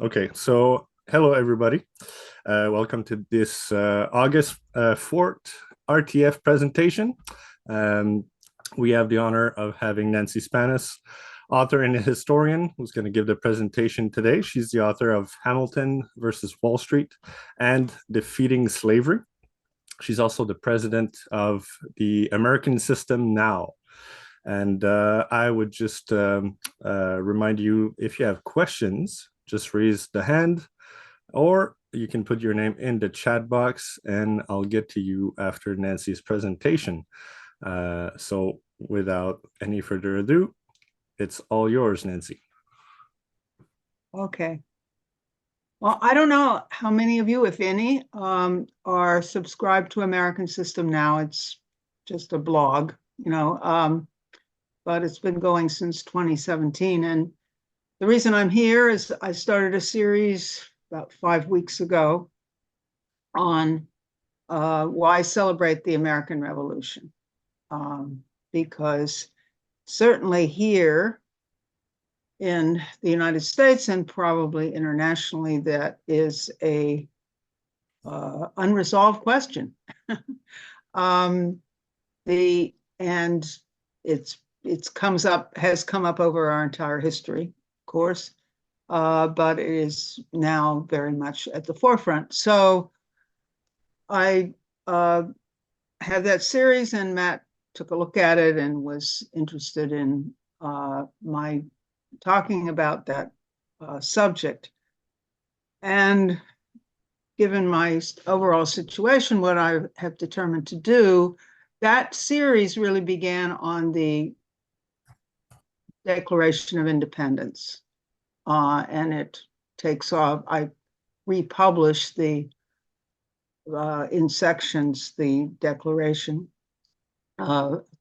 Okay, so hello everybody. Welcome to this August 4th RTF presentation. Um, we have the honor of having Nancy Spannaus, author and historian, who's going to give the presentation today. She's the author of Hamilton versus Wall Street and Defeating Slavery. She's also the president of the American System Now. And I would just remind you, if you have questions, just raise the hand, or you can put your name in the chat box and I'll get to you after Nancy's presentation. So without any further ado, it's all yours, Nancy. Okay. Well, I don't know how many of you, if any, are subscribed to American System Now. It's just a blog, but it's been going since 2017. And the reason I'm here is I started a series about 5 weeks ago on why celebrate the American Revolution. Because certainly here in the United States and probably internationally, that is a unresolved question. Has come up over our entire history, of course, but it is now very much at the forefront. So I have that series, and Matt took a look at it and was interested in my talking about that subject. And given my overall situation, what I have determined to do, that series really began on the Declaration of Independence. And it takes off. I republished in sections the Declaration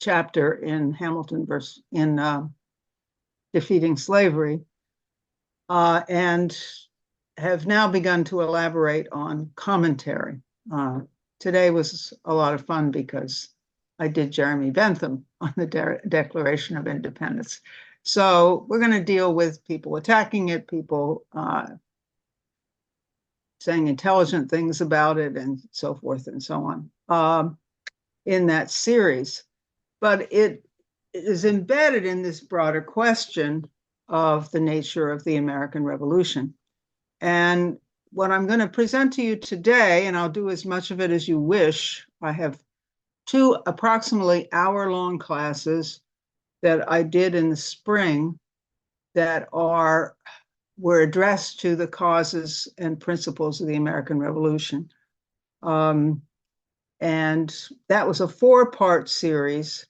chapter in Hamilton versus Defeating Slavery, and have now begun to elaborate on commentary. Today was a lot of fun because I did Jeremy Bentham on the Declaration of Independence. So we're going to deal with people attacking it, people saying intelligent things about it, and so forth and so on in that series. But it is embedded in this broader question of the nature of the American Revolution. And what I'm going to present to you today, and I'll do as much of it as you wish, I have 2 approximately hour-long classes that I did in the spring that were addressed to the causes and principles of the American Revolution. And that was a 4-part series,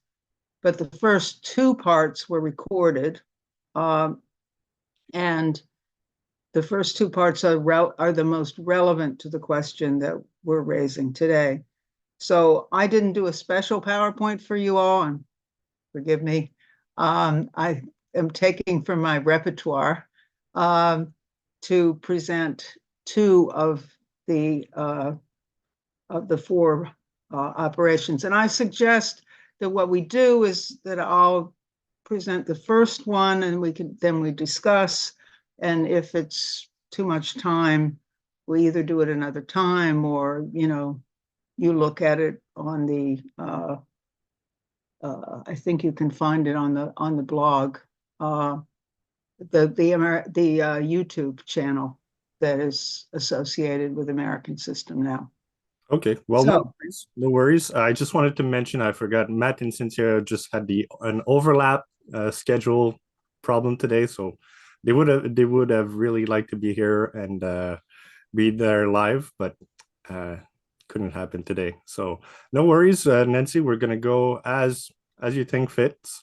but the first 2 parts were recorded. And the first 2 parts are the most relevant to the question that we're raising today. So I didn't do a special PowerPoint for you all, and forgive me. I am taking from my repertoire to present 2 of the 4 operations. And I suggest that what we do is that I'll present the first one, and we discuss. And if it's too much time, we either do it another time, or you look at it on the. I think you can find it on the blog, the YouTube channel that is associated with American System Now. Okay, well, no worries. I just wanted to mention, I forgot, Matt and Cynthia just had an overlap schedule problem today, so they would have really liked to be here and be there live, but couldn't happen today. So no worries, Nancy. We're gonna go as you think fits.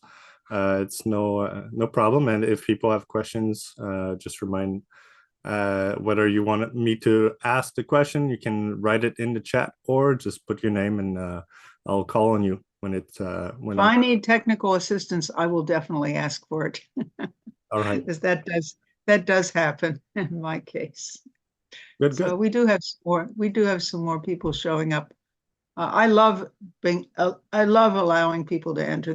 It's no problem. And if people have questions, just remind whether you want me to ask the question. You can write it in the chat, or just put your name and I'll call on you when it's when. If I need technical assistance, I will definitely ask for it. All right. Because that does happen in my case. Good. So we do have some more people showing up. I love allowing people to enter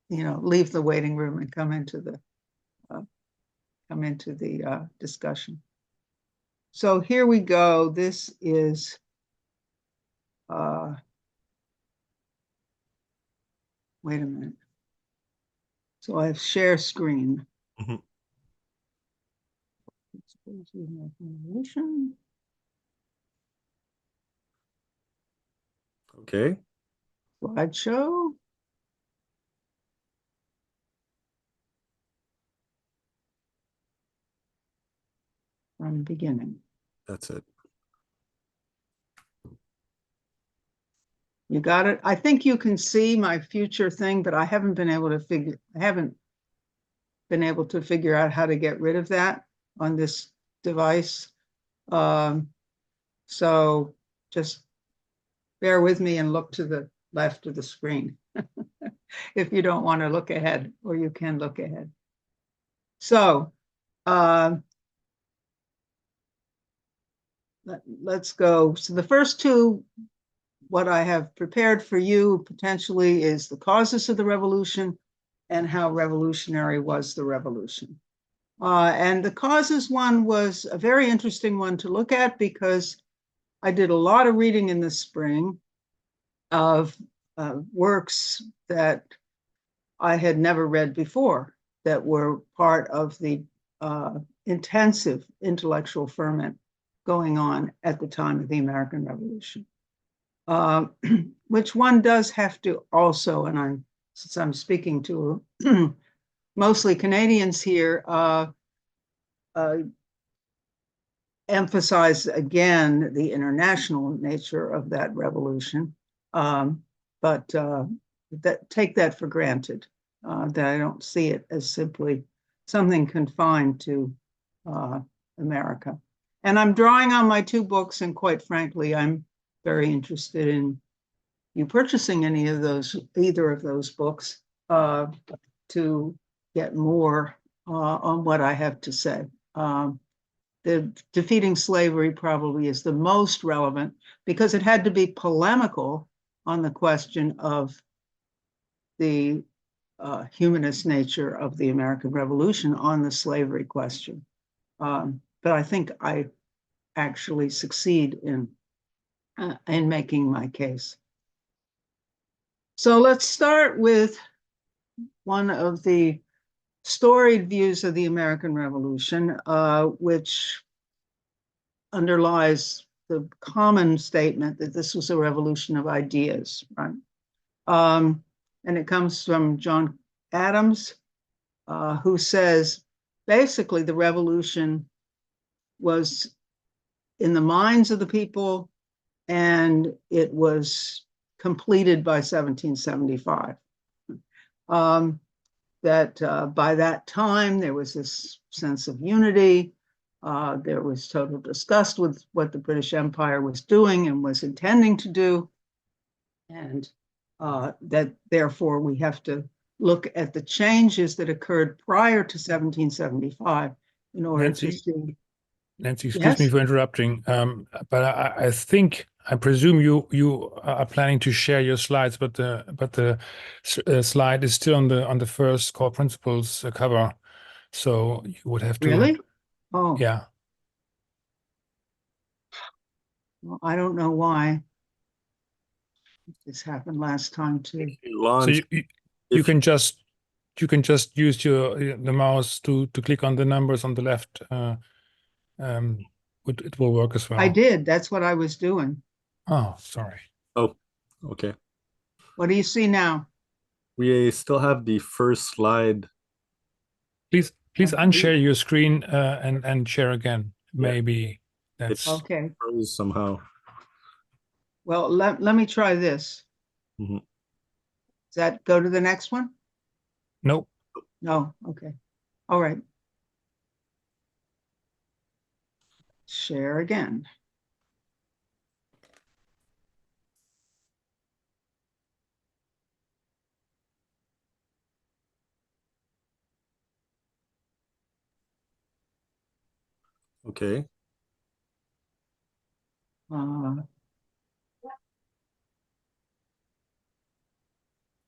leave the waiting room and come into the discussion. So here we go. This is wait a minute. So I have share screen. Mhm. Okay. Slideshow. From beginning. That's it. You got it. I think you can see my future thing, but I haven't been able to figure out how to get rid of that on this device. So just bear with me and look to the left of the screen if you don't want to look ahead, or you can look ahead. So let's go. So the first two, what I have prepared for you potentially is the causes of the revolution and how revolutionary was the revolution. And the causes one was a very interesting one to look at because I did a lot of reading in the spring of works that I had never read before that were part of the intensive intellectual ferment going on at the time of the American Revolution, which one does have to also, and since I'm speaking to mostly Canadians here, emphasize again the international nature of that revolution, but take that for granted, that I don't see it as simply something confined to America. And I'm drawing on my two books, and quite frankly, I'm very interested in you purchasing either of those books, to get more on what I have to say. The Defeating Slavery probably is the most relevant because it had to be polemical on the question of the humanist nature of the American Revolution on the slavery question. But I think I actually succeed in making my case. So let's start with one of the storied views of the American Revolution, which underlies the common statement that this was a revolution of ideas, right? And it comes from John Adams, who says, basically, the revolution was in the minds of the people, and it was completed by 1775. That by that time, there was this sense of unity. There was total disgust with what the British Empire was doing and was intending to do. And that therefore we have to look at the changes that occurred prior to 1775 in order to see. Nancy, excuse me Yes? for interrupting, but I presume you are planning to share your slides, but the slide is still on the first core principles cover, so you would have to. Really? Oh, Yeah. well, I don't know why. This happened last time too. So you can just use the mouse to click on the numbers on the left. It will work as well. I did. That's what I was doing. Oh, sorry. Oh, okay. What do you see now? We still have the first slide. Please unshare your screen and share again. Maybe that's okay. Froze somehow. Well, let me try this. Mm-hmm. Does that go to the next one? nope. No. Okay. All right. Share again. Okay.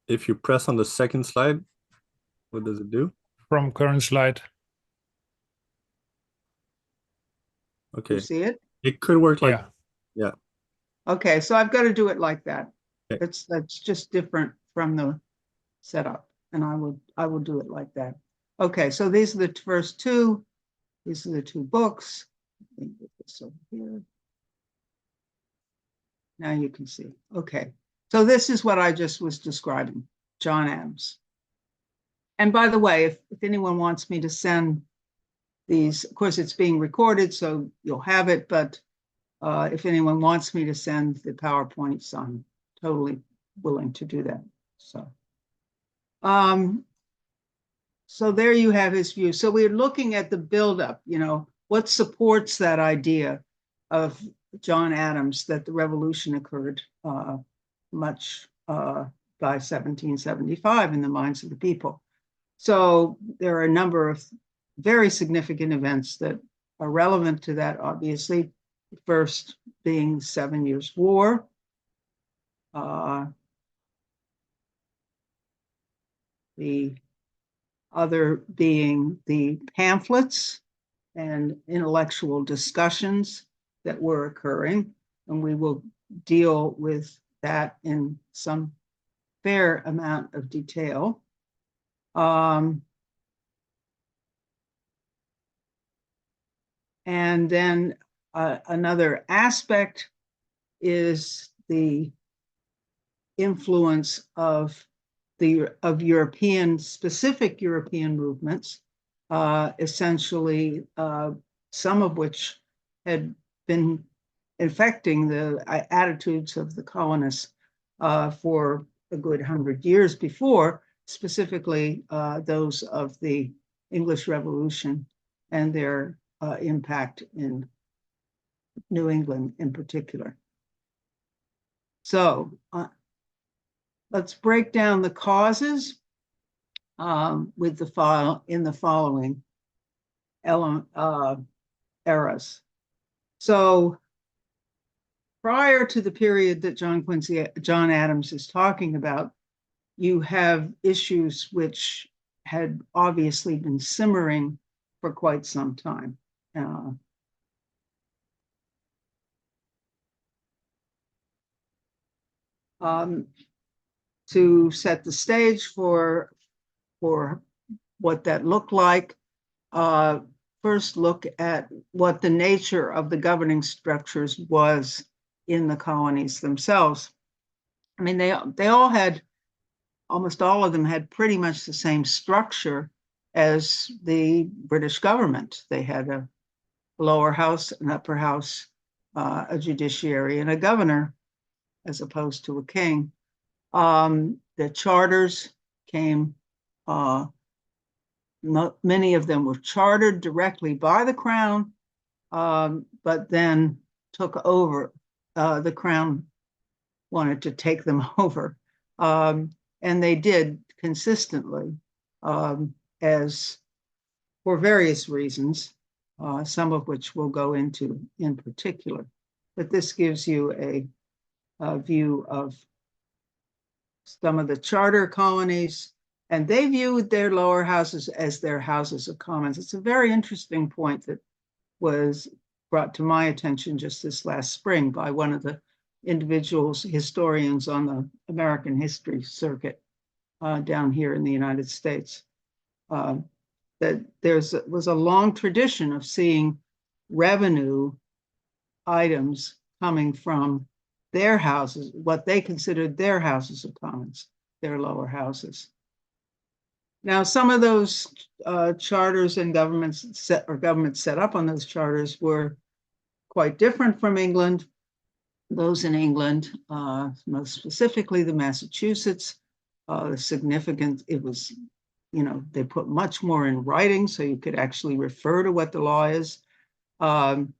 If you press on the second slide, what does it do? From current slide. Okay. You see it? It could work like, Yeah. Okay, so I've got to do it like that. Okay. That's just different from the setup, and I will do it like that. Okay, so these are the first two. These are the two books. Let me put this over here. Now you can see. Okay, so this is what I just was describing, John Adams. And by the way, if anyone wants me to send these, of course, it's being recorded, so you'll have it, but if anyone wants me to send the PowerPoints, I'm totally willing to do that. So there you have his view. So we're looking at the buildup, what supports that idea of John Adams that the revolution occurred much by 1775 in the minds of the people. So there are a number of very significant events that are relevant to that, obviously. The first being 7 Years' War. The other being the pamphlets and intellectual discussions that were occurring. And we will deal with that in some fair amount of detail. And then another aspect is the influence of specific European movements, essentially some of which had been affecting the attitudes of the colonists for a good 100 years before, specifically those of the English Revolution and their impact in New England in particular. So let's break down the causes with the following eras. So prior to the period that John Adams is talking about, you have issues which had obviously been simmering for quite some time. To set the stage for what that looked like, first look at what the nature of the governing structures was in the colonies themselves. I mean, they all had, almost all of them had pretty much the same structure as the British government. They had a lower house, an upper house, a judiciary, and a governor, as opposed to a king. The charters came, many of them were chartered directly by the crown, but then took over. The crown wanted to take them over, and they did consistently, as for various reasons, some of which we'll go into in particular. But this gives you a view of some of the charter colonies, and they viewed their lower houses as their houses of commons. It's a very interesting point that was brought to my attention just this last spring by one of the historians on the American history circuit down here in the United States. That was a long tradition of seeing revenue items coming from their houses, what they considered their houses of commons, their lower houses. Now, some of those charters and governments set up on those charters were quite different from England. Those in England, most specifically the Massachusetts, significant, it was, they put much more in writing so you could actually refer to what the law is and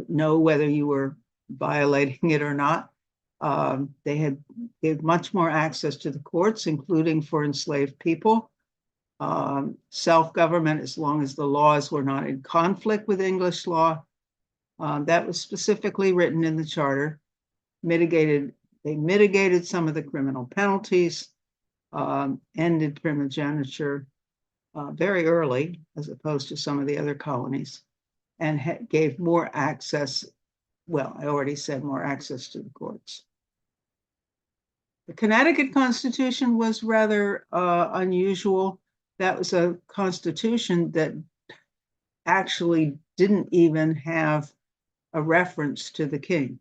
know whether you were violating it or not. They gave much more access to the courts, including for enslaved people. Self-government, as long as the laws were not in conflict with English law. That was specifically written in the charter. They mitigated some of the criminal penalties, ended primogeniture very early, as opposed to some of the other colonies. and gave more access. Well, I already said more access to the courts. The Connecticut Constitution was rather unusual. That was a constitution that actually didn't even have a reference to the king.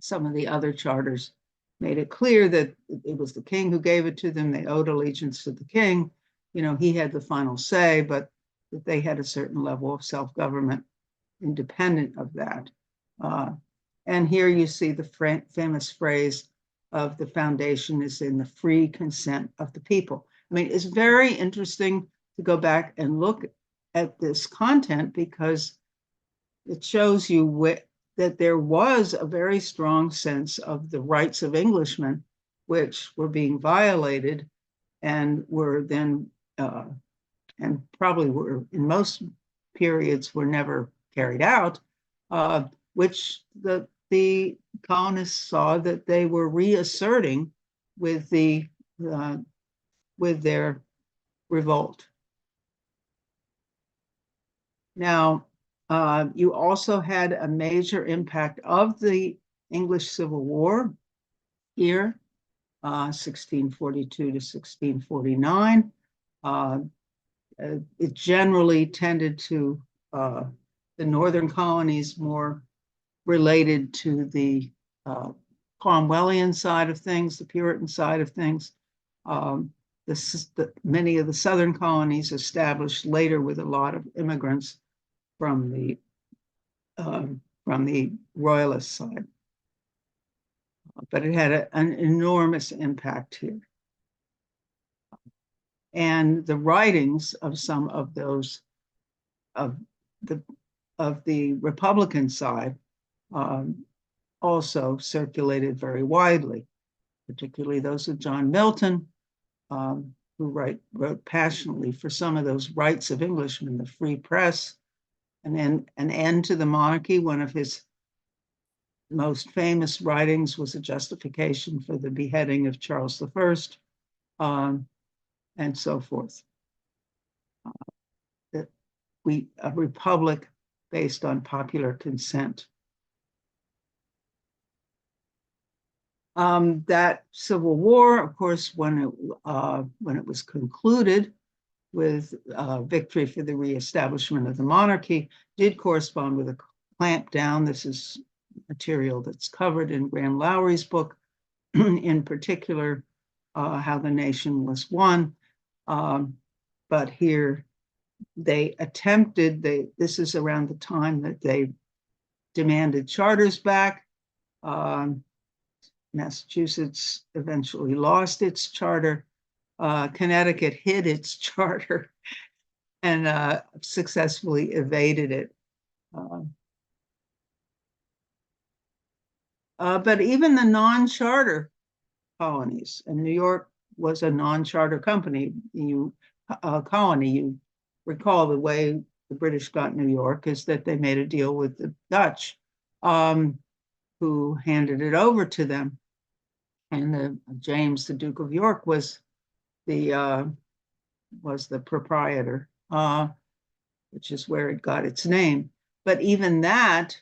Some of the other charters made it clear that it was the king who gave it to them. They owed allegiance to the king. You know, he had the final say, but that they had a certain level of self-government independent of that. And here you see the famous phrase of the foundation is in the free consent of the people. I mean, it's very interesting to go back and look at this content because it shows you that there was a very strong sense of the rights of Englishmen, which were being violated and were then, and probably were in most periods were never carried out, which the colonists saw that they were reasserting with their revolt. Now, you also had a major impact of the English Civil War here, 1642 to 1649. It generally tended to the northern colonies more related to the Cromwellian side of things, the Puritan side of things. Many of the southern colonies established later with a lot of immigrants from the royalist side. But it had an enormous impact here. And the writings of some of those of the Republican side also circulated very widely, particularly those of John Milton, who wrote passionately for some of those rights of Englishmen, the free press, and then an end to the monarchy. One of his most famous writings was a justification for the beheading of Charles I, and so forth. A republic based on popular consent. That Civil War, of course, when it was concluded with victory for the reestablishment of the monarchy, did correspond with a clampdown. This is material that's covered in Graham Lowry's book, in particular, How the Nation Was Won. But here they attempted, this is around the time that they demanded charters back. Massachusetts eventually lost its charter. Connecticut hid its charter and successfully evaded it. But even the non-charter colonies, and New York was a non-charter colony. You recall the way the British got New York is that they made a deal with the Dutch, who handed it over to them. And James, the Duke of York, was the proprietor, which is where it got its name. But even that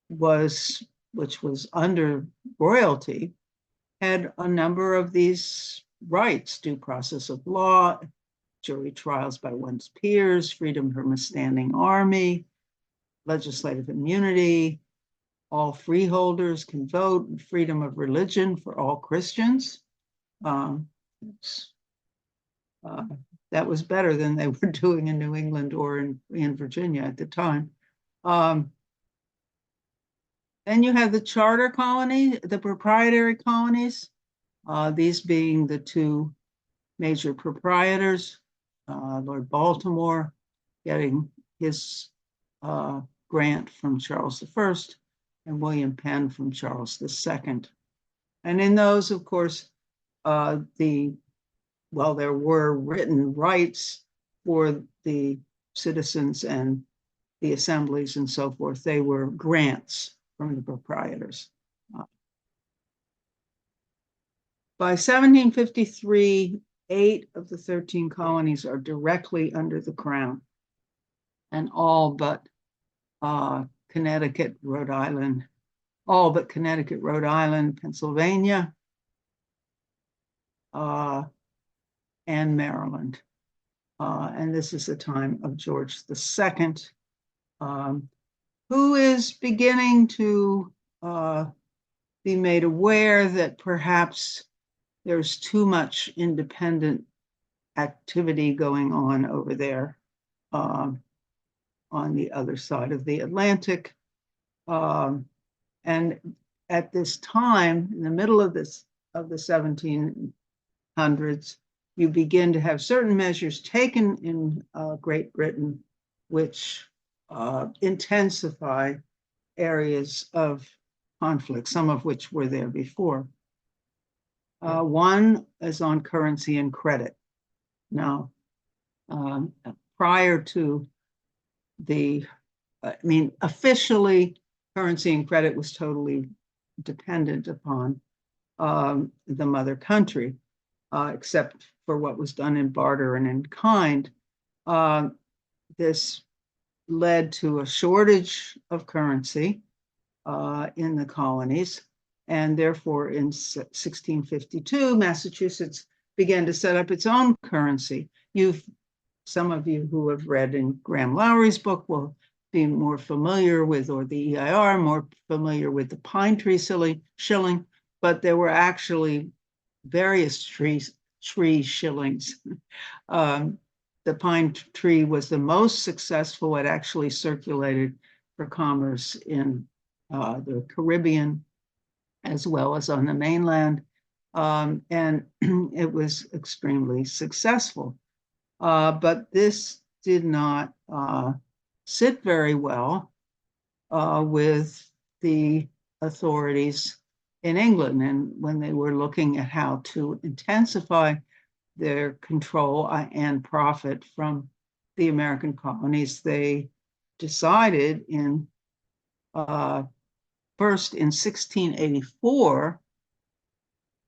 which was under royalty, had a number of these rights: due process of law, jury trials by one's peers, freedom from a standing army, legislative immunity, all freeholders can vote, and freedom of religion for all Christians. That was better than they were doing in New England or in Virginia at the time. Then you have the charter colony, the proprietary colonies, these being the two major proprietors, Lord Baltimore getting his grant from Charles I, and William Penn from Charles II. And in those, of course, there were written rights for the citizens and the assemblies and so forth. They were grants from the proprietors. By 1753, 8 of the 13 colonies are directly under the crown. and all but Connecticut, Rhode Island, Pennsylvania, and Maryland. And this is the time of George II, who is beginning to be made aware that perhaps there's too much independent activity going on over there on the other side of the Atlantic. And at this time, in the middle of the 1700s, you begin to have certain measures taken in Great Britain, which intensify areas of conflict, some of which were there before. One is on currency and credit. Now, prior to officially, currency and credit was totally dependent upon the mother country, except for what was done in barter and in kind. This led to a shortage of currency in the colonies, and therefore in 1652, Massachusetts began to set up its own currency. Some of you who have read in Graham Lowry's book will be more familiar with, or the EIR, more familiar with the pine tree shilling, but there were actually various tree shillings. The pine tree was the most successful. It actually circulated for commerce in the Caribbean as well as on the mainland, and it was extremely successful. But this did not sit very well with the authorities in England. And when they were looking at how to intensify their control and profit from the American colonies, they decided first in 1684,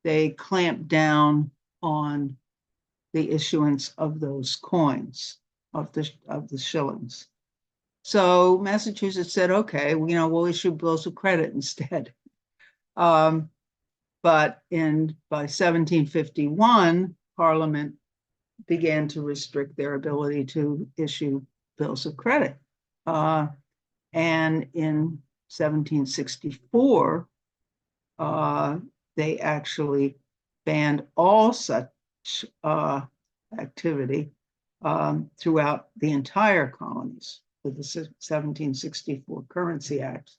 they clamped down on the issuance of those coins, of the shillings. So Massachusetts said, okay, we'll issue bills of credit instead. But by 1751, Parliament began to restrict their ability to issue bills of credit. And in 1764, they actually banned all such activity throughout the entire colonies with the 1764 Currency Act,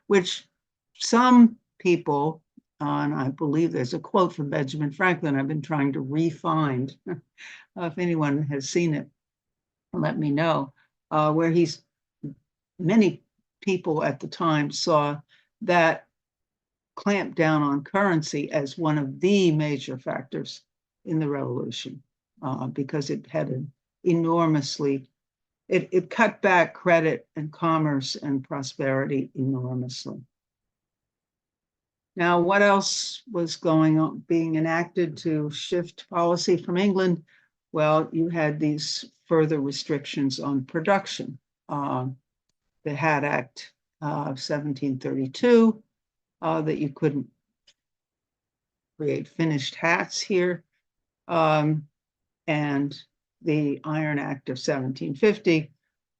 which some people, and I believe there's a quote from Benjamin Franklin I've been trying to re-find. If anyone has seen it, let me know, where many people at the time saw that clamp down on currency as one of the major factors in the revolution, because it had an enormously, it cut back credit and commerce and prosperity enormously. Now, what else was going on, being enacted to shift policy from England? Well, you had these further restrictions on production. The Hat Act of 1732, that you couldn't create finished hats here, and the Iron Act of 1750,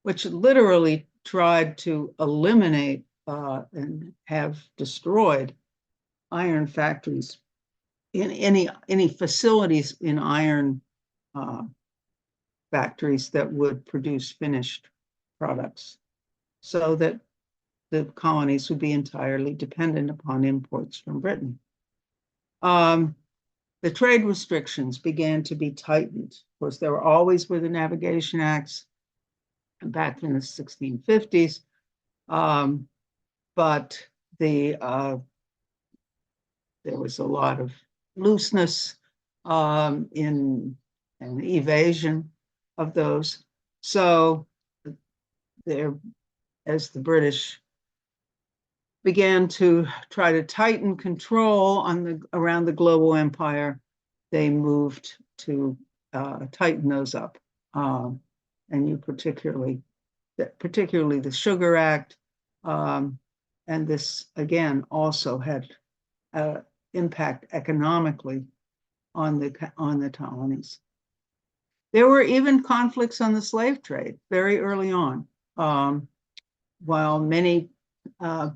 which literally tried to eliminate and have destroyed iron factories in any facilities in iron factories that would produce finished products, so that the colonies would be entirely dependent upon imports from Britain. The trade restrictions began to be tightened. Of course, there always were the Navigation Acts back in the 1650s, but there was a lot of looseness in and evasion of those. So as the British began to try to tighten control around the global empire, they moved to tighten those up. and you particularly the Sugar Act, and this again also had impact economically on the colonies. There were even conflicts on the slave trade very early on, while many of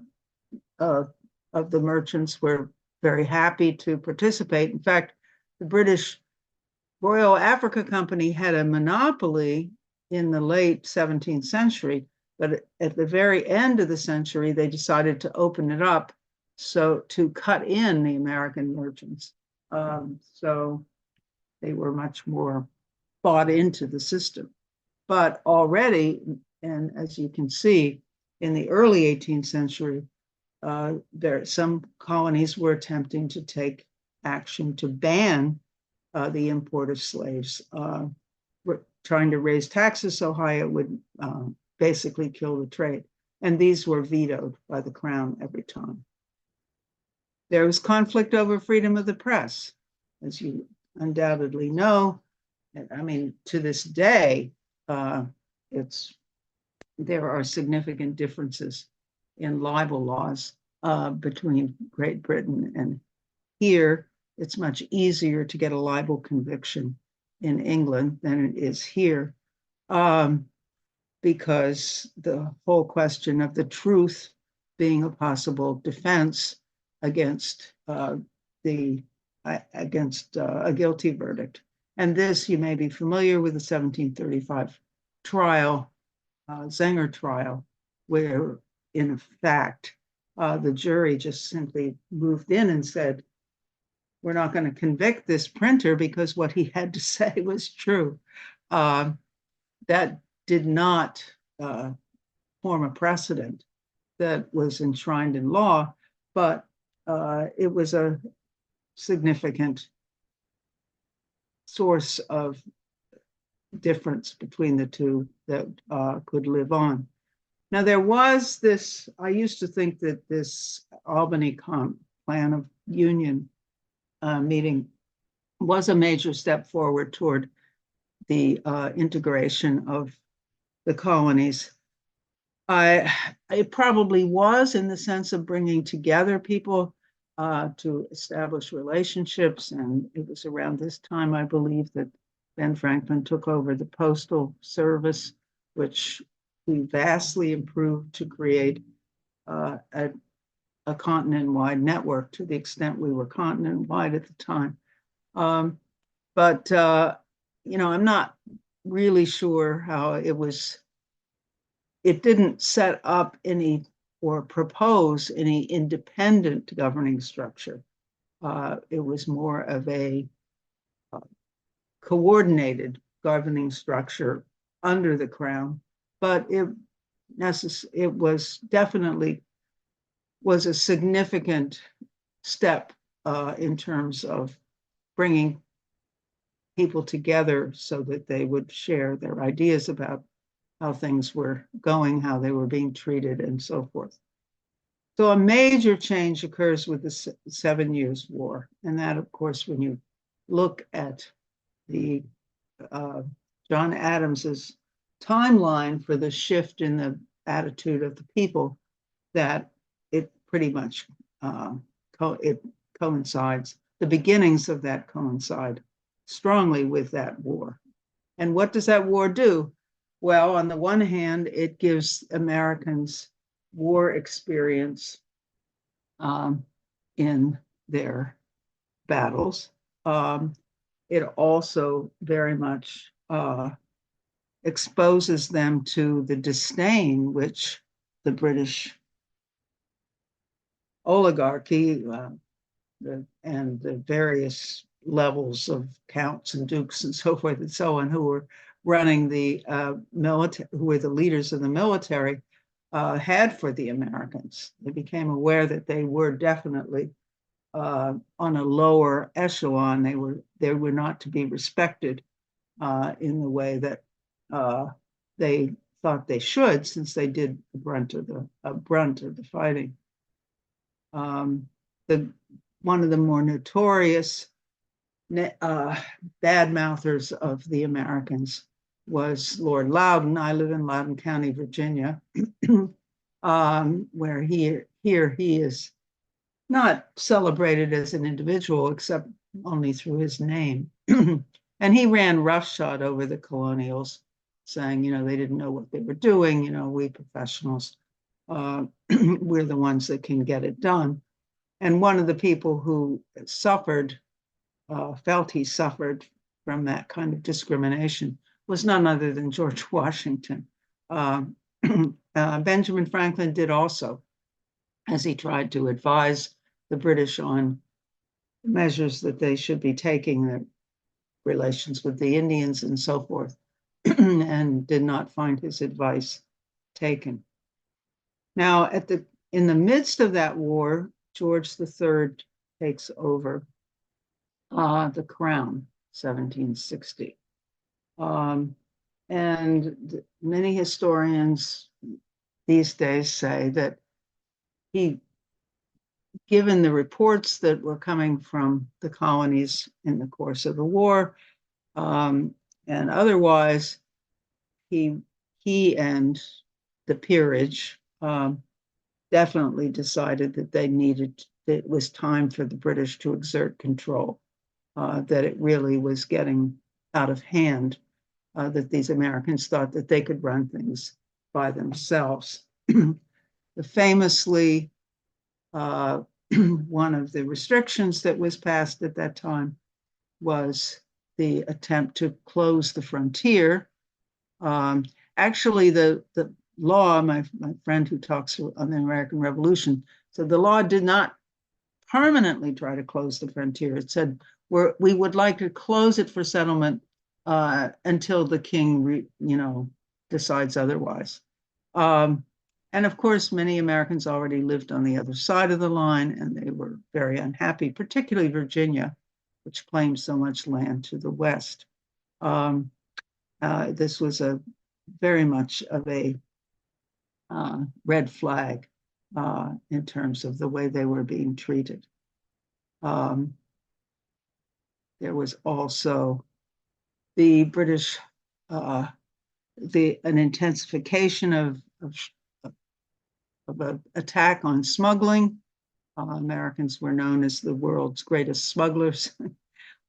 the merchants were very happy to participate. In fact, the British Royal Africa Company had a monopoly in the late 17th century, but at the very end of the century, they decided to open it up so to cut in the American merchants. So they were much more bought into the system. But already, and as you can see, in the early 18th century, some colonies were attempting to take action to ban the import of slaves, trying to raise taxes so high it would basically kill the trade. And these were vetoed by the crown every time. There was conflict over freedom of the press, as you undoubtedly know. I mean, to this day, there are significant differences in libel laws between Great Britain and here. It's much easier to get a libel conviction in England than it is here, because the whole question of the truth being a possible defense against a guilty verdict. And this, you may be familiar with the 1735 trial, Zenger trial, where in fact, the jury just simply moved in and said, we're not going to convict this printer because what he had to say was true. That did not form a precedent that was enshrined in law, but it was a significant source of difference between the two that could live on. Now, there was this, I used to think that this Albany Plan of Union meeting was a major step forward toward the integration of the colonies. It probably was, in the sense of bringing together people to establish relationships. And it was around this time, I believe, that Ben Franklin took over the Postal Service, which we vastly improved to create a continent-wide network, to the extent we were continent-wide at the time. But I'm not really sure how it was. It didn't set up any or propose any independent governing structure. It was more of a coordinated governing structure under the crown, but it was definitely a significant step in terms of bringing people together so that they would share their ideas about how things were going, how they were being treated, and so forth. So a major change occurs with the 7 Years' War. And that, of course, when you look at the John Adams's timeline for the shift in the attitude of the people, that it pretty much it coincides. The beginnings of that coincide strongly with that war. And what does that war do? Well, on the one hand, it gives Americans war experience in their battles. It also very much exposes them to the disdain which the British oligarchy and the various levels of counts and dukes and so forth and so on, who were running the military, who were the leaders of the military, had for the Americans. They became aware that they were definitely on a lower echelon. They were not to be respected in the way that they thought they should, since they did the brunt of the fighting. One of the more notorious bad mouthers of the Americans was Lord Loudon. I live in Loudoun County, Virginia, where he is not celebrated as an individual, except only through his name. And he ran roughshod over the colonials, saying, they didn't know what they were doing. We professionals, we're the ones that can get it done. And one of the people who suffered, felt he suffered from that kind of discrimination was none other than George Washington. Benjamin Franklin did also, as he tried to advise the British on measures that they should be taking, their relations with the Indians and so forth, and did not find his advice taken. Now, in the midst of that war, George III takes over the crown, 1760. And many historians these days say that given the reports that were coming from the colonies in the course of the war, and otherwise, he and the peerage definitely decided that it was time for the British to exert control, that it really was getting out of hand, that these Americans thought that they could run things by themselves. Famously, one of the restrictions that was passed at that time was the attempt to close the frontier. Actually, the law, my friend who talks on the American Revolution, so the law did not permanently try to close the frontier. It said, we would like to close it for settlement until the king, decides otherwise. And of course, many Americans already lived on the other side of the line, and they were very unhappy, particularly Virginia, which claimed so much land to the west. This was very much of a red flag in terms of the way they were being treated. There was also the British, an intensification of an attack on smuggling. Americans were known as the world's greatest smugglers.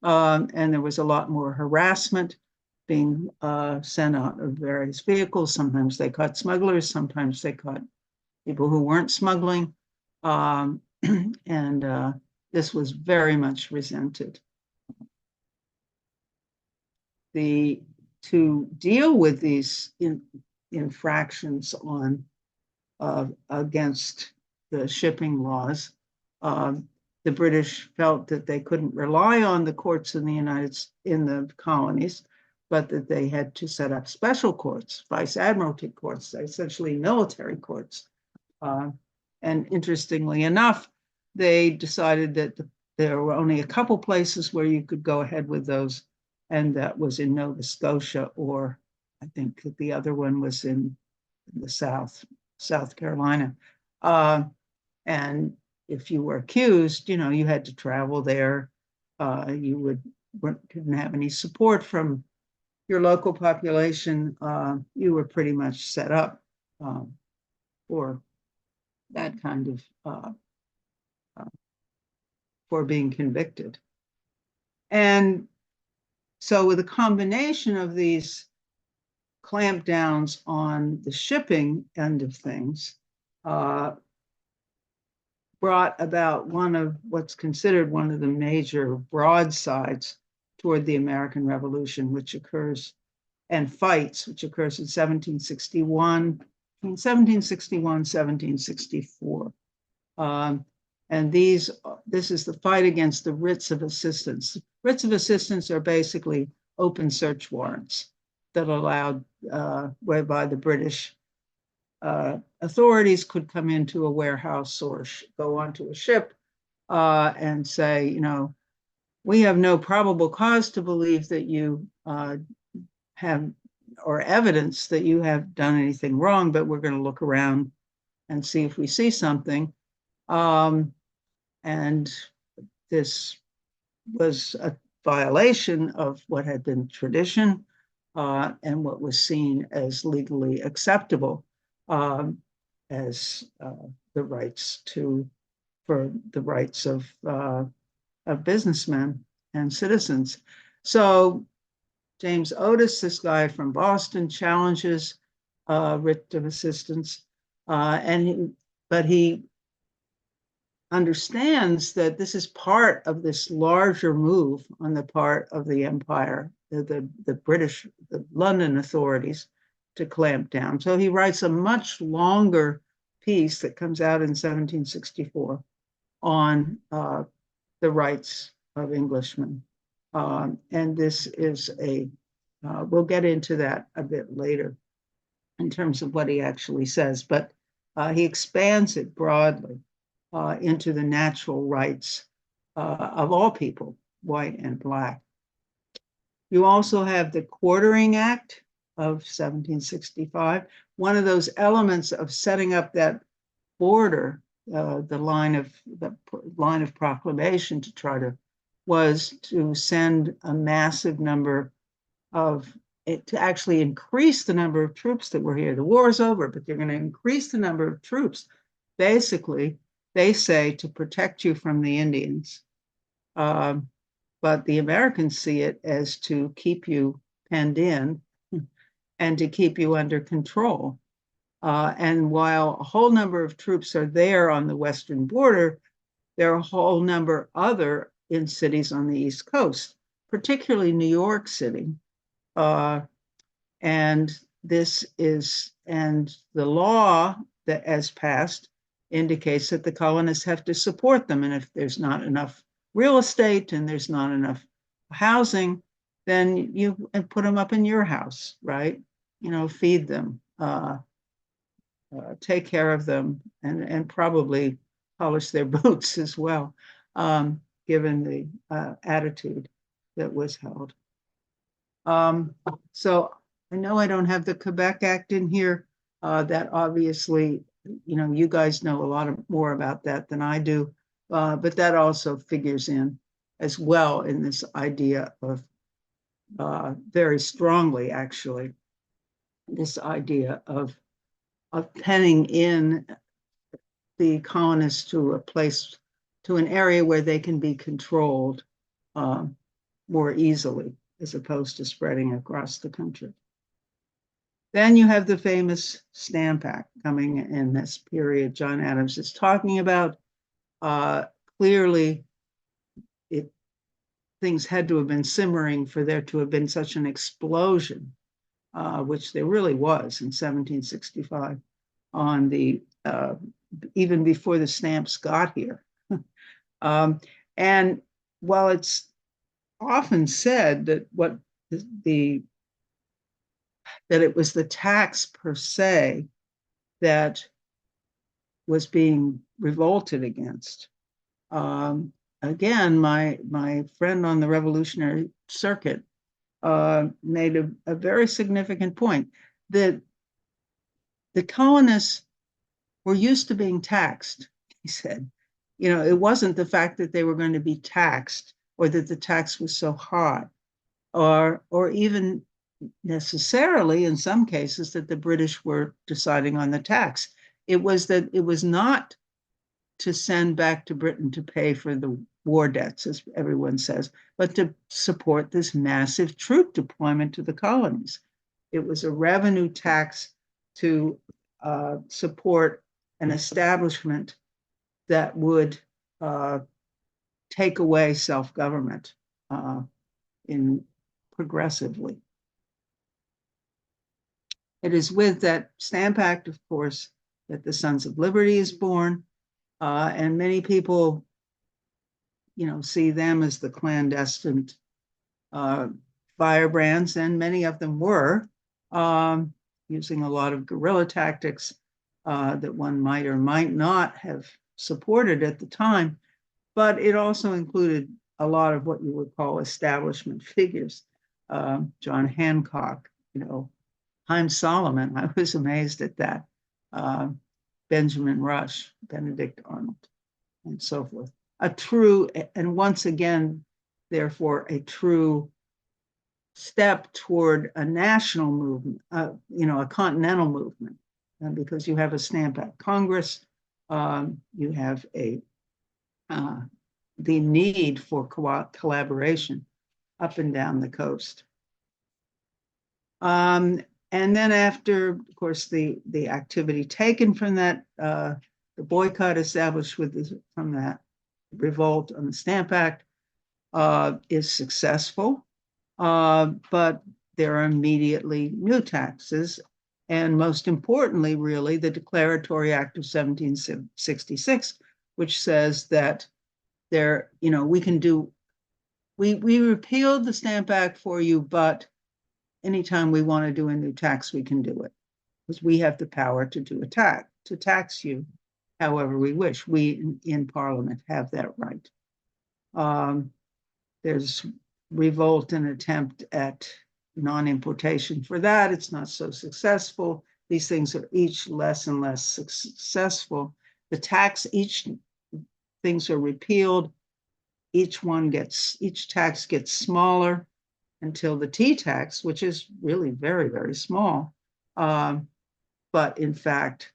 And there was a lot more harassment being sent out of various vehicles. Sometimes they caught smugglers, sometimes they caught people who weren't smuggling. And this was very much resented. To deal with these infractions against the shipping laws, the British felt that they couldn't rely on the courts in the colonies, but that they had to set up special courts, vice admiralty courts, essentially military courts. And interestingly enough, they decided that there were only a couple places where you could go ahead with those, and that was in Nova Scotia, or I think the other one was in the South Carolina. And if you were accused, you had to travel there. You couldn't have any support from your local population. You were pretty much set up for that kind of for being convicted. And so with a combination of these clampdowns on the shipping end of things, brought about one of what's considered one of the major broadsides toward the American Revolution, which occurs, and fights, which occurs in 1761, 1764. And this is the fight against the writs of assistance. Writs of assistance are basically open search warrants that allowed, whereby the British authorities could come into a warehouse or go onto a ship and say, we have no probable cause to believe that you have, or evidence that you have done anything wrong, but we're going to look around and see if we see something. And this was a violation of what had been tradition. and what was seen as legally acceptable as the rights of businessmen and citizens. So James Otis, this guy from Boston, challenges writ of assistance, but he understands that this is part of this larger move on the part of the empire, the British, the London authorities, to clamp down. So he writes a much longer piece that comes out in 1764 on the rights of Englishmen. And this is we'll get into that a bit later in terms of what he actually says, but he expands it broadly into the natural rights of all people, white and black. You also have the Quartering Act of 1765, one of those elements of setting up that border, the line of proclamation was to send a massive number to actually increase the number of troops that were here. The war is over, but they're going to increase the number of troops. Basically, they say to protect you from the Indians. But the Americans see it as to keep you penned in and to keep you under control. And while a whole number of troops are there on the western border, there are a whole number other in cities on the East Coast, particularly New York City. And the law that as passed indicates that the colonists have to support them. And if there's not enough real estate and there's not enough housing, then you put them up in your house, right? Feed them, take care of them, and probably polish their boots as well, given the attitude that was held. So I know I don't have the Quebec Act in here. That obviously, you guys know a lot more about that than I do, but that also figures in as well in this idea of very strongly, actually, this idea of penning in the colonists to a place, to an area where they can be controlled more easily, as opposed to spreading across the country. Then you have the famous Stamp Act coming in this period John Adams is talking about. Clearly, things had to have been simmering for there to have been such an explosion, which there really was in 1765, on the even before the stamps got here. And while it's often said that that it was the tax per se that was being revolted against. Again, my friend on the Revolutionary Circuit made a very significant point that the colonists were used to being taxed, he said. It wasn't the fact that they were going to be taxed or that the tax was so high, or even necessarily in some cases that the British were deciding on the tax. It was that it was not to send back to Britain to pay for the war debts, as everyone says, but to support this massive troop deployment to the colonies. It was a revenue tax to support an establishment that would take away self-government progressively. It is with that Stamp Act, of course, that the Sons of Liberty is born, and many people, see them as the clandestine firebrands, and many of them were using a lot of guerrilla tactics that one might or might not have supported at the time, but it also included a lot of what you would call establishment figures. John Hancock, Haim Solomon, I was amazed at that. Benjamin Rush, Benedict Arnold, and so forth. And once again, therefore, a true step toward a national movement, a continental movement, because you have a Stamp Act Congress, you have the need for collaboration up and down the coast. And then after, of course, the activity taken from that, the boycott established from that revolt on the Stamp Act is successful, but there are immediately new taxes. And most importantly, really, the Declaratory Act of 1766, which says that we repealed the Stamp Act for you, but anytime we want to do a new tax, we can do it, because we have the power to do to tax you however we wish. We in Parliament have that right. There's revolt and attempt at non-importation for that. It's not so successful. These things are each less and less successful. Each things are repealed. Each tax gets smaller until the tea tax, which is really very, very small, but in fact,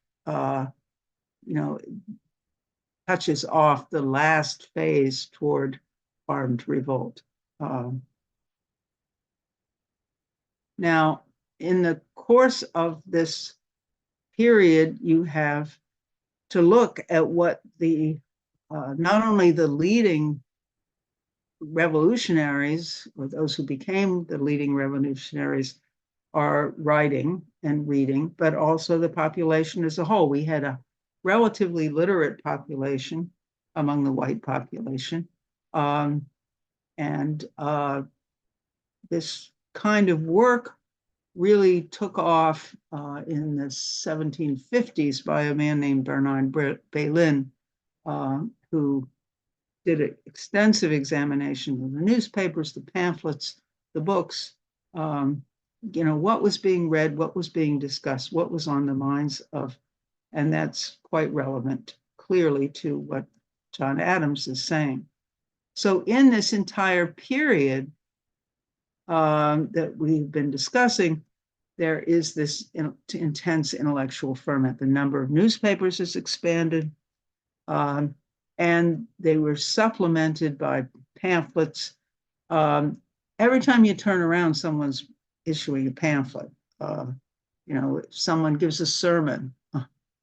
touches off the last phase toward armed revolt. Now, in the course of this period, you have to look at what not only the leading revolutionaries, or those who became the leading revolutionaries, are writing and reading, but also the population as a whole. We had a relatively literate population among the white population. This kind of work really took off in the 1750s by a man named Bernard Bailyn, who did an extensive examination of the newspapers, the pamphlets, the books, what was being read, what was being discussed, what was on the minds of, and that's quite relevant clearly to what John Adams is saying. So in this entire period that we've been discussing, there is this intense intellectual ferment. The number of newspapers has expanded, and they were supplemented by pamphlets. Every time you turn around, someone's issuing a pamphlet. If someone gives a sermon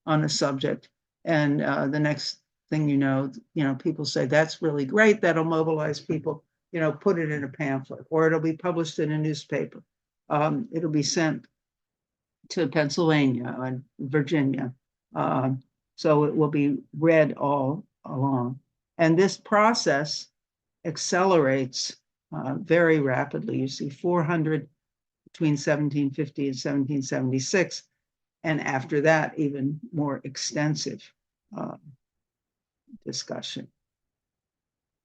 on a subject, and the next thing you know, people say, that's really great, that'll mobilize people, put it in a pamphlet, or it'll be published in a newspaper. It'll be sent to Pennsylvania and Virginia. So it will be read all along. And this process accelerates very rapidly. You see 400 between 1750 and 1776. And after that, even more extensive discussion.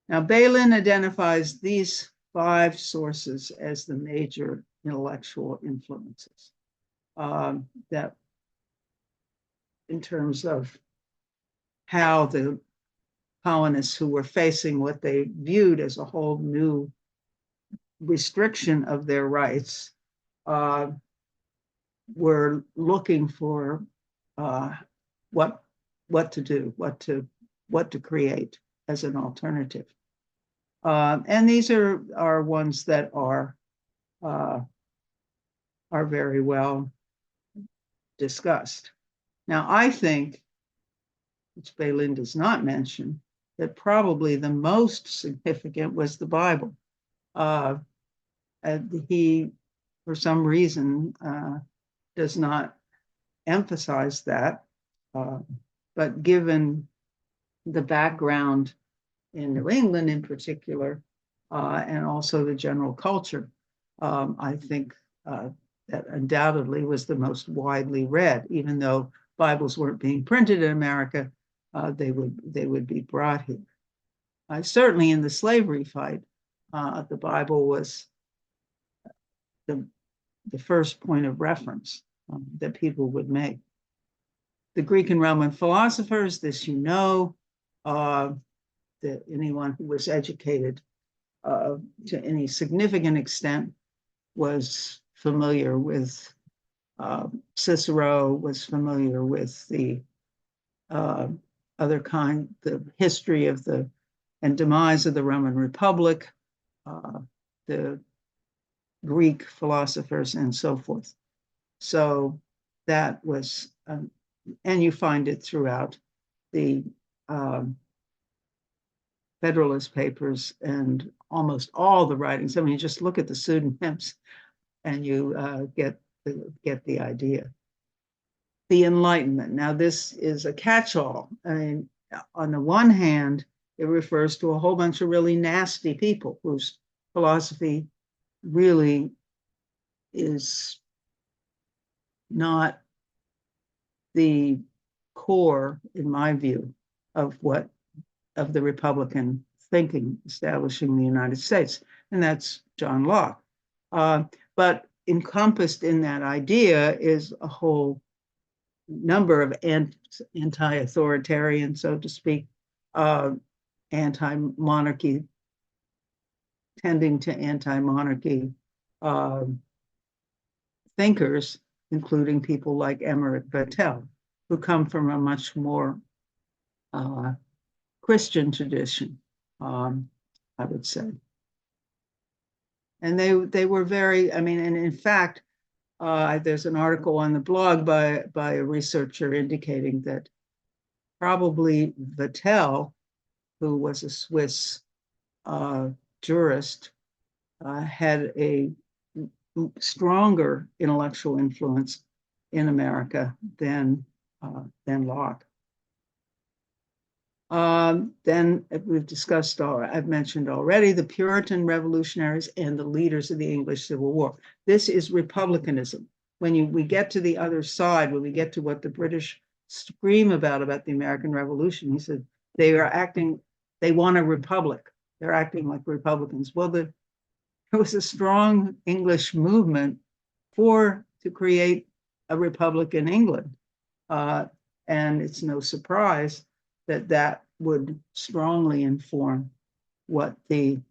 Now, Bailyn identifies these 5 sources as the major intellectual influences that, in terms of how the colonists who were facing what they viewed as a whole new restriction of their rights were looking for what to do, what to create as an alternative. And these are ones that are very well discussed. Now, I think, which Bailyn does not mention, that probably the most significant was the Bible. He, for some reason, does not emphasize that, but given the background in New England in particular, and also the general culture, I think that undoubtedly was the most widely read. Even though Bibles weren't being printed in America, they would be brought here. Certainly in the slavery fight, the Bible was the first point of reference that people would make. The Greek and Roman philosophers, this that anyone who was educated to any significant extent was familiar with Cicero, was familiar with the other kind, the history of the and demise of the Roman Republic, the Greek philosophers, and so forth. So that was, and you find it throughout the Federalist Papers and almost all the writings. I mean, just look at the pseudonyms and you get the idea. The Enlightenment. Now, this is a catch-all. I mean, on the one hand, it refers to a whole bunch of really nasty people whose philosophy really is not the core, in my view, of the Republican thinking establishing the United States, and that's John Locke. But encompassed in that idea is a whole number of anti-authoritarian, so to speak, anti-monarchy, tending to anti-monarchy thinkers, including people like Emmerich Vattel, who come from a much more Christian tradition, I would say. And they were very, I mean, and in fact, there's an article on the blog by a researcher indicating that probably Vattel, who was a Swiss jurist, had a stronger intellectual influence in America than Locke. Then we've discussed, I've mentioned already, the Puritan revolutionaries and the leaders of the English Civil War. This is republicanism. When we get to the other side, when we get to what the British scream about the American Revolution, he said they want a republic. They're acting like Republicans. Well, there was a strong English movement to create a republic in England. And it's no surprise that would strongly inform what the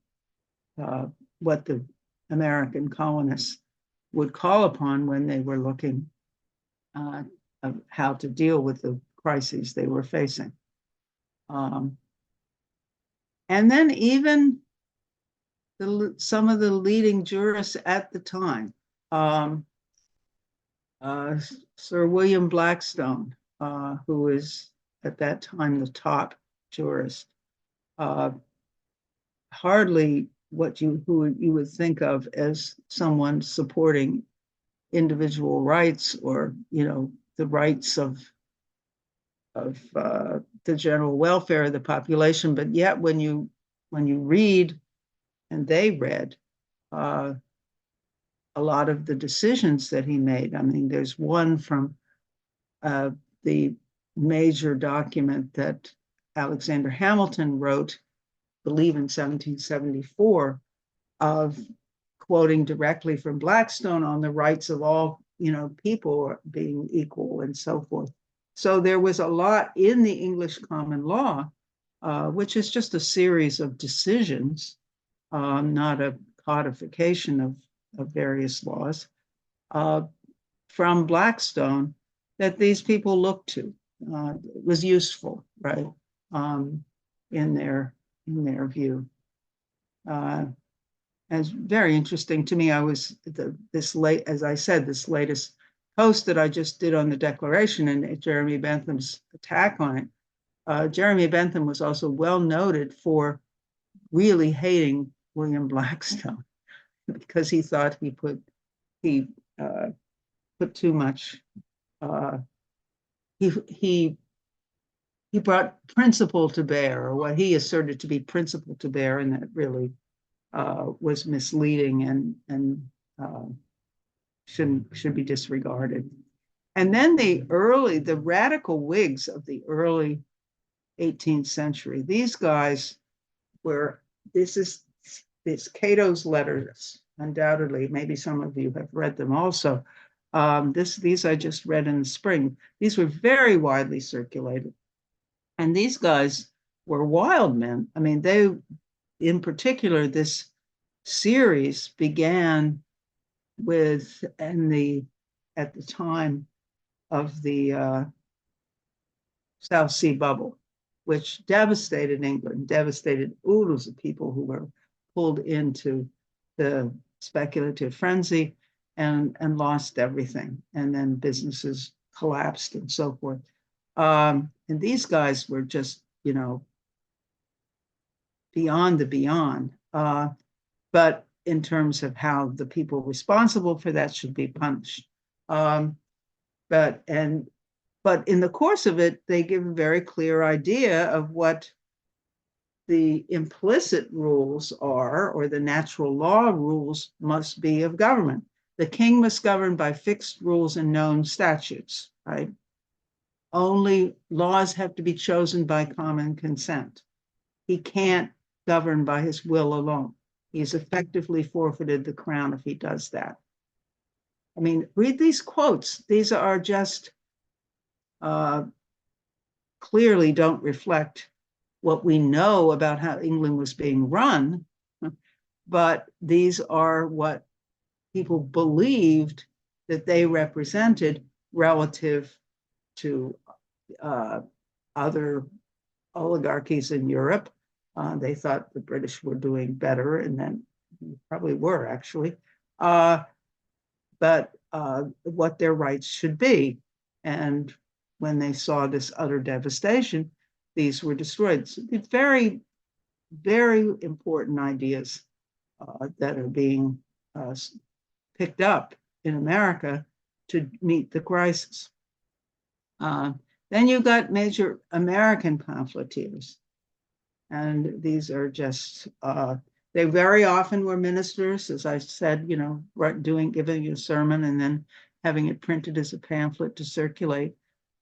American colonists would call upon when they were looking of how to deal with the crises they were facing. And then even some of the leading jurists at the time, Sir William Blackstone, who was at that time the top jurist, hardly who you would think of as someone supporting individual rights or the rights of the general welfare of the population. But yet when you read, and they read, a lot of the decisions that he made. I mean, there's one from the major document that Alexander Hamilton wrote, I believe in 1774, of quoting directly from Blackstone on the rights of all, people being equal and so forth. So there was a lot in the English common law, which is just a series of decisions, not a codification of various laws, from Blackstone that these people looked to. It was useful, right, in their view. And it's very interesting to me. I was this latest post that I just did on the Declaration and Jeremy Bentham's attack on it. Jeremy Bentham was also well noted for really hating William Blackstone because he thought he put too much. He brought principle to bear, or what he asserted to be principle to bear, and that really was misleading and should be disregarded. And then the radical Whigs of the early 18th century, these guys this Cato's letters, undoubtedly, maybe some of you have read them also. These I just read in the spring. These were very widely circulated. And these guys were wild men. I mean, in particular, this series began at the time of the South Sea bubble, which devastated England, devastated oodles of people who were pulled into the speculative frenzy and lost everything. And then businesses collapsed and so forth. And these guys were just, beyond the beyond. But in terms of how the people responsible for that should be punished. But in the course of it, they give a very clear idea of what the implicit rules are, or the natural law rules must be of government. The king must govern by fixed rules and known statutes, right? Only laws have to be chosen by common consent. He can't govern by his will alone. He's effectively forfeited the crown if he does that. I mean, read these quotes. These are just clearly don't reflect what we know about how England was being run, but these are what people believed that they represented relative to other oligarchies in Europe. They thought the British were doing better, and then probably were actually, but what their rights should be. And when they saw this utter devastation, these were destroyed. So very, very important ideas that are being picked up in America to meet the crisis. Then you've got major American pamphleteers. And these are just, they very often were ministers, as I said, giving a sermon and then having it printed as a pamphlet to circulate.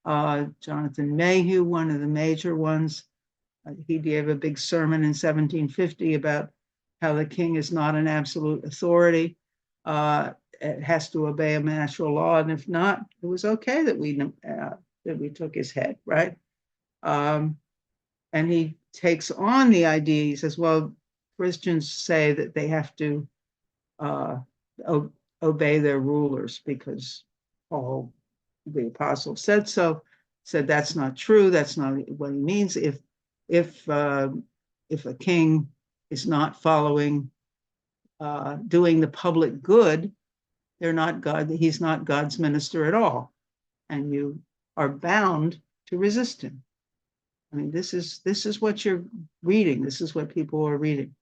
Jonathan Mayhew, one of the major ones, he gave a big sermon in 1750 about how the king is not an absolute authority. It has to obey a natural law, and if not, it was okay that we took his head, right? And he takes on the idea. He says, well, Christians say that they have to obey their rulers because Paul, the apostle, said so. Said that's not true. That's not what he means. If a king is not following, doing the public good, they're not God. He's not God's minister at all, and you are bound to resist him. I mean, this is what you're reading. This is what people are reading.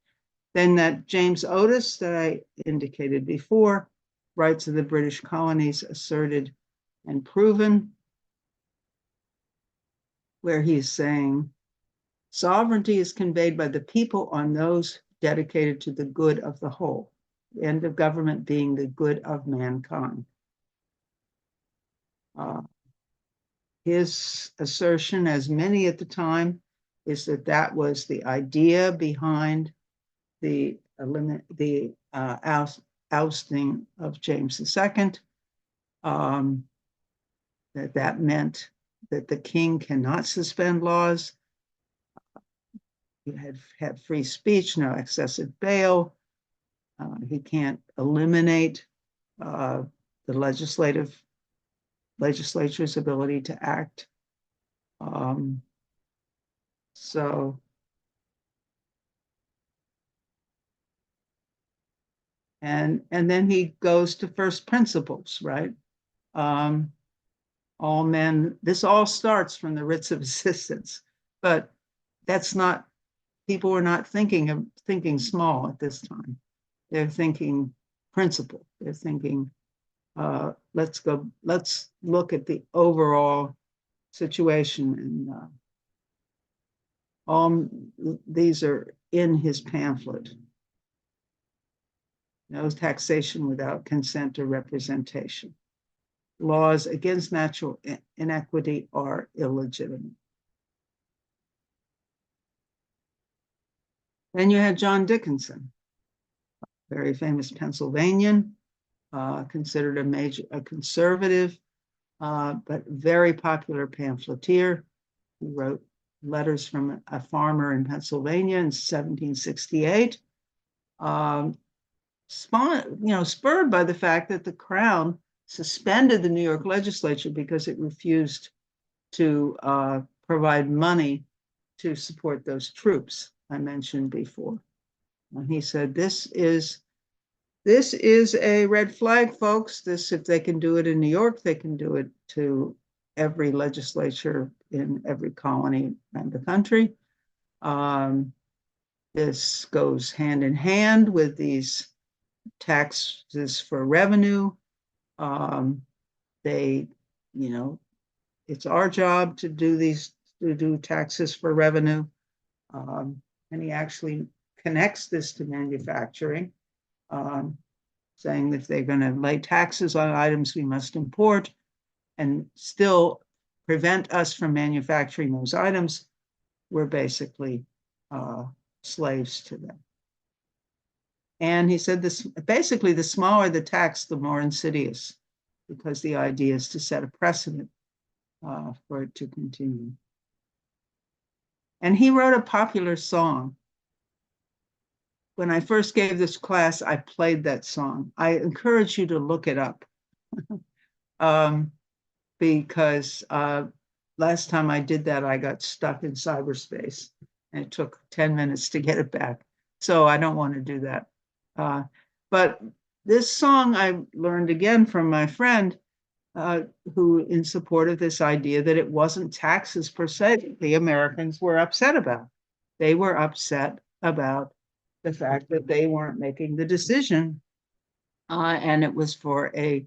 Then that James Otis that I indicated before, rights of the British colonies asserted and proven, where he's saying, sovereignty is conveyed by the people on those dedicated to the good of the whole, the end of government being the good of mankind. His assertion, as many at the time, is that that was the idea behind the ousting of James II. That meant that the king cannot suspend laws. He had free speech, no excessive bail. He can't eliminate the legislature's ability to act. And then he goes to first principles, right? All men, this all starts from the writs of assistance, but that's not, people were not thinking small at this time. They're thinking principle. They're thinking, let's look at the overall situation. And all these are in his pamphlet. No taxation without consent or representation. Laws against natural inequity are illegitimate. Then you had John Dickinson, very famous Pennsylvanian, considered a conservative, but very popular pamphleteer. He wrote letters from a farmer in Pennsylvania in 1768. spurred by the fact that the Crown suspended the New York legislature because it refused to provide money to support those troops I mentioned before. And he said, this is a red flag, folks. This, if they can do it in New York, they can do it to every legislature in every colony around the country. This goes hand in hand with these taxes for revenue. It's our job to do taxes for revenue. And he actually connects this to manufacturing, saying that if they're going to lay taxes on items we must import and still prevent us from manufacturing those items, we're basically slaves to them. And he said this, basically, the smaller the tax, the more insidious, because the idea is to set a precedent for it to continue. And he wrote a popular song. When I first gave this class, I played that song. I encourage you to look it up because last time I did that, I got stuck in cyberspace and it took 10 minutes to get it back. So I don't want to do that. But this song I learned again from my friend who, in support of this idea that it wasn't taxes per se that the Americans were upset about. They were upset about the fact that they weren't making the decision, and it was for a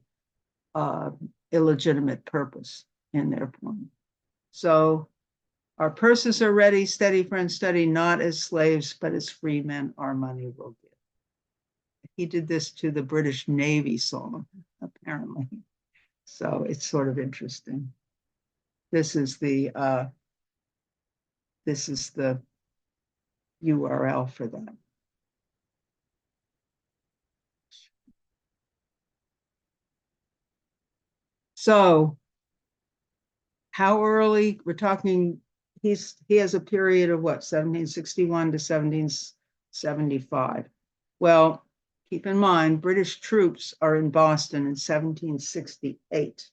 illegitimate purpose in their point. So our purses are ready, steady, friend, steady, not as slaves, but as free men, our money will give. He did this to the British Navy song, apparently. So it's sort of interesting. This is the URL for that. So how early? We're talking, he has a period of what, 1761 to 1775. Well, keep in mind, British troops are in Boston in 1768,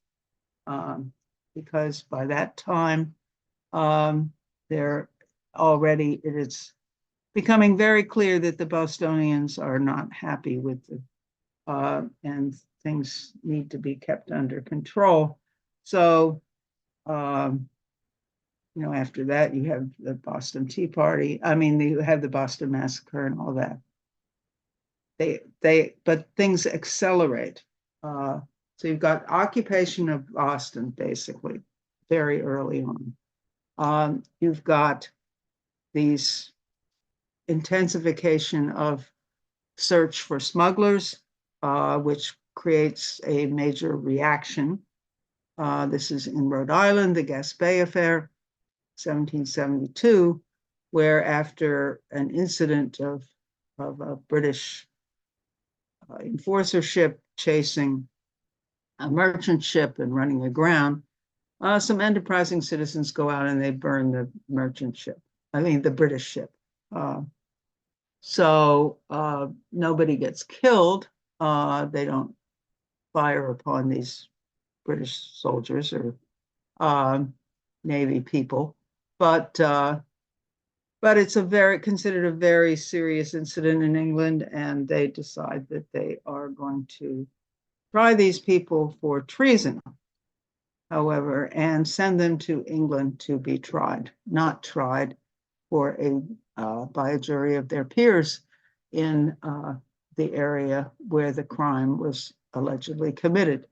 because by that time, it is becoming very clear that the Bostonians are not happy with the, and things need to be kept under control. So, after that, you have the Boston Tea Party. I mean, you have the Boston Massacre and all that. But things accelerate. So you've got occupation of Boston, basically, very early on. You've got these intensification of search for smugglers, which creates a major reaction. This is in Rhode Island, the Gaspé affair, 1772, where after an incident of a British enforcer ship chasing a merchant ship and running aground, some enterprising citizens go out and they burn the the British ship. So nobody gets killed. They don't fire upon these British soldiers or Navy people, but it's considered a very serious incident in England, and they decide that they are going to try these people for treason, however, and send them to England to be tried, not tried by a jury of their peers in the area where the crime was allegedly committed.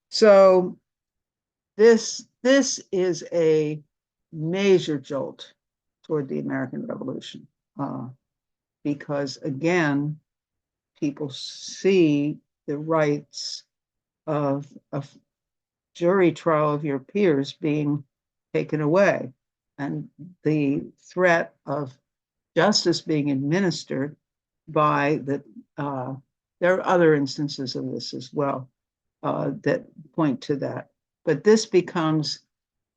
So this is a major jolt toward the American Revolution, because again, people see the rights of a jury trial of your peers being taken away, and the threat of justice being administered by the, there are other instances of this as well that point to that. But this becomes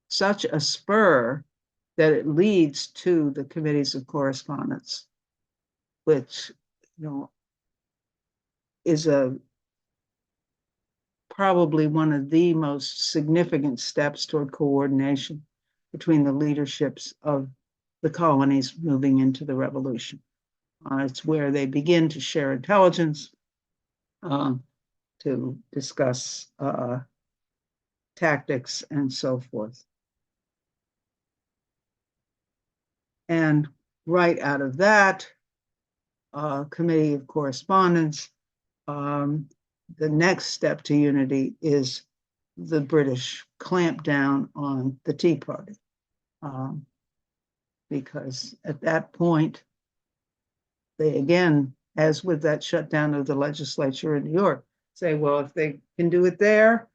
such a spur that it leads to the committees of correspondence, which, is probably one of the most significant steps toward coordination between the leaderships of the colonies moving into the revolution. It's where they begin to share intelligence, to discuss tactics and so forth. And right out of that committee of correspondence, the next step to unity is the British clamp down on the Tea Party. Because at that point, they again, as with that shutdown of the legislature in New York, say, well, if they can do it there,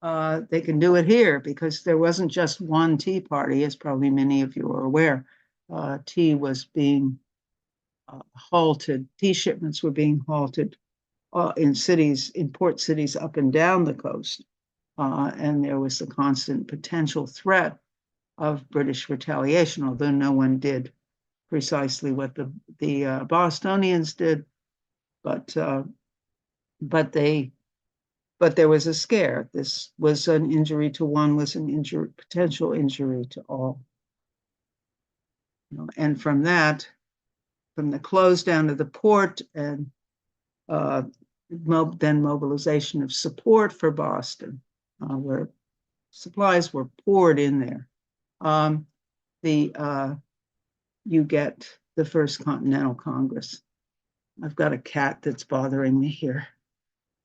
they can do it here, because there wasn't just one Tea Party, as probably many of you are aware. Tea was being halted, tea shipments were being halted in cities, in port cities up and down the coast. And there was the constant potential threat of British retaliation, although no one did precisely what the Bostonians did, but there was a scare. This was an injury to one, was an injury, potential injury to all. And from that, from the close down of the port and then mobilization of support for Boston, where supplies were poured in there, you get the First Continental Congress. I've got a cat that's bothering me here.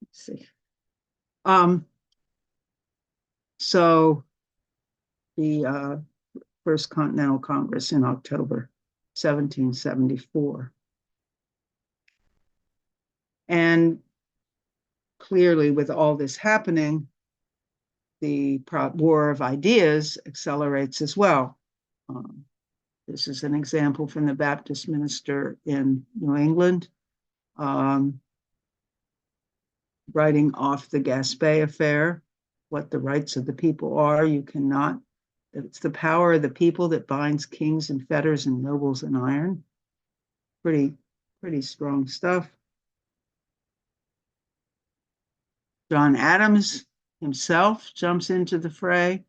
Let's see. So the First Continental Congress in October 1774. And clearly, with all this happening, the war of ideas accelerates as well. This is an example from the Baptist minister in New England, writing off the Gaspé affair, what the rights of the people are. You cannot, it's the power of the people that binds kings in fetters and nobles in iron. Pretty strong stuff. John Adams himself jumps into the fray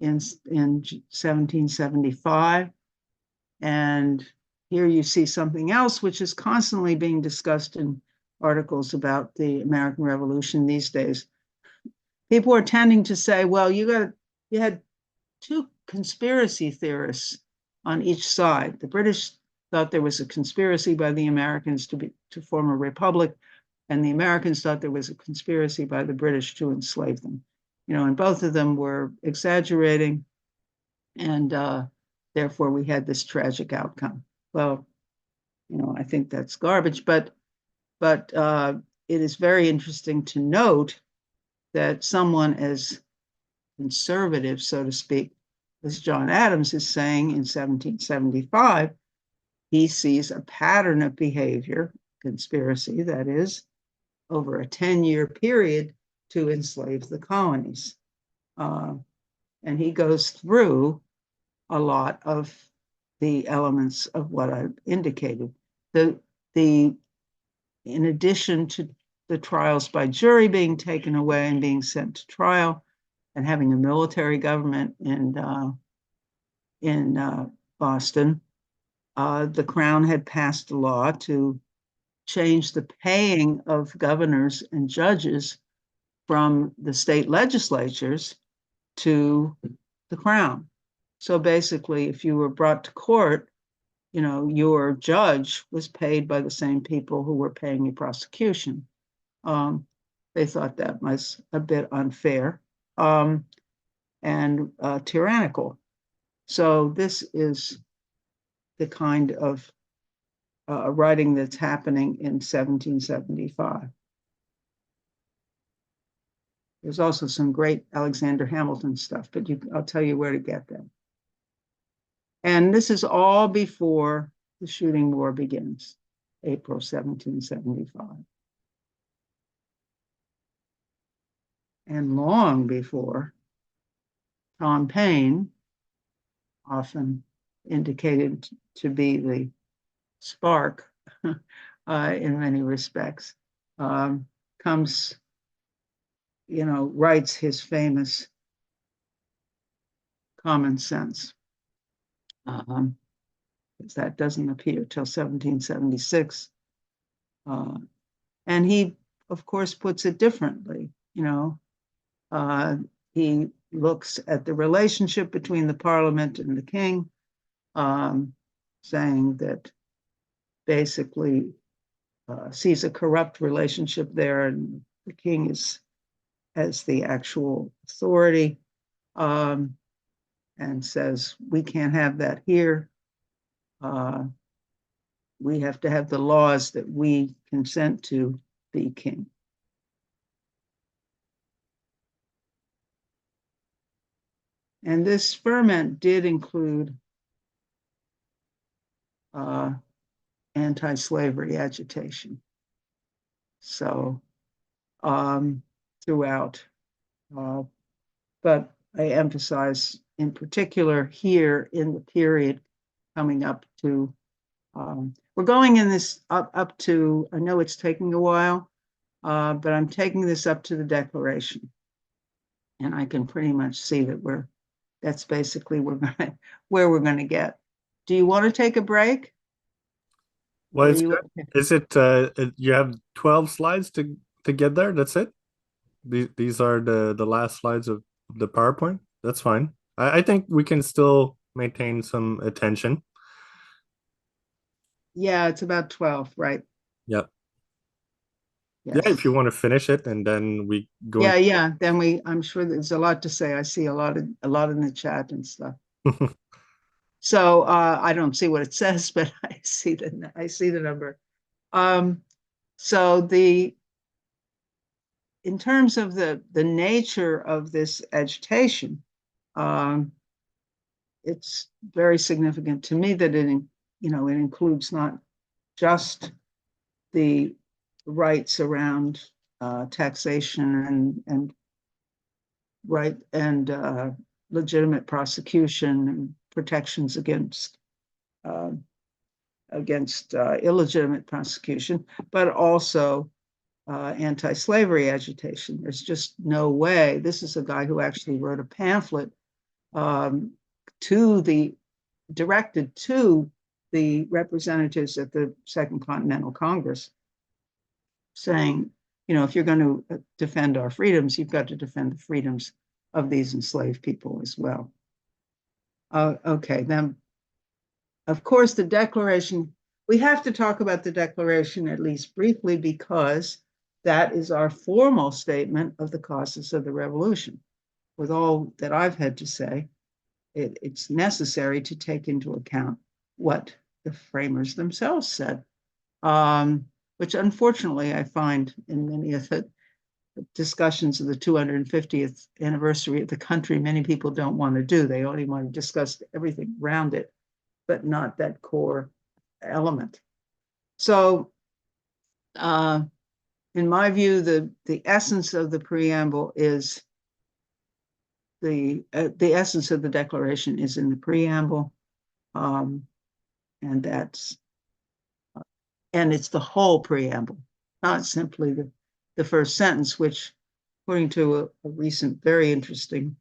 in 1775. And here you see something else which is constantly being discussed in articles about the American Revolution these days. People are tending to say, well, you had two conspiracy theorists on each side. The British thought there was a conspiracy by the Americans to form a republic, and the Americans thought there was a conspiracy by the British to enslave them. And both of them were exaggerating, and therefore we had this tragic outcome. Well, I think that's garbage, but it is very interesting to note that someone as conservative, so to speak, as John Adams is saying in 1775, he sees a pattern of behavior, conspiracy that is, over a 10-year period to enslave the colonies. And he goes through a lot of the elements of what I've indicated. In addition to the trials by jury being taken away and being sent to trial, and having a military government in Boston, the Crown had passed a law to change the paying of governors and judges from the state legislatures to the Crown. So basically, if you were brought to court, your judge was paid by the same people who were paying your prosecution. They thought that was a bit unfair and tyrannical. So this is the kind of writing that's happening in 1775. There's also some great Alexander Hamilton stuff, but I'll tell you where to get them. And this is all before the shooting war begins, April 1775. And long before, Tom Paine, often indicated to be the spark in many respects, comes, writes his famous Common Sense. That doesn't appear till 1776. And he, of course, puts it differently. He looks at the relationship between the parliament and the king, saying that basically sees a corrupt relationship there, and the king is as the actual authority, and says we can't have that here. We have to have the laws that we consent to be king. And this ferment did include anti-slavery agitation. So throughout, but I emphasize in particular here in the period coming up to, we're going in this up to, I know it's taking a while, but I'm taking this up to the Declaration. And I can pretty much see that that's basically where we're going to get. Do you want to take a break? Well, it's good. Is it, you have 12 slides to get there? That's it? These are the last slides of the PowerPoint? That's fine. I think we can still maintain some attention. Yeah, it's about 12, right? Yep. Yes. Yeah, if you want to finish it and then we go. Yeah. Then I'm sure there's a lot to say. I see a lot in the chat and stuff. So I don't see what it says, but I see the number. So in terms of the nature of this agitation, it's very significant to me that it includes not just the rights around taxation and right and legitimate prosecution and protections against illegitimate prosecution, but also anti-slavery agitation. There's just no way. This is a guy who actually wrote a pamphlet directed to the representatives at the Second Continental Congress, saying, if you're going to defend our freedoms, you've got to defend the freedoms of these enslaved people as well. Okay, then, of course, the Declaration, we have to talk about the Declaration at least briefly, because that is our formal statement of the causes of the revolution. With all that I've had to say, it's necessary to take into account what the framers themselves said, which unfortunately I find in many of the discussions of the 250th anniversary of the country, many people don't want to do. They only want to discuss everything around it, but not that core element. So in my view, the essence of the preamble is the essence of the Declaration is in the preamble, and it's the whole preamble, not simply the first sentence, which, according to a recent very interesting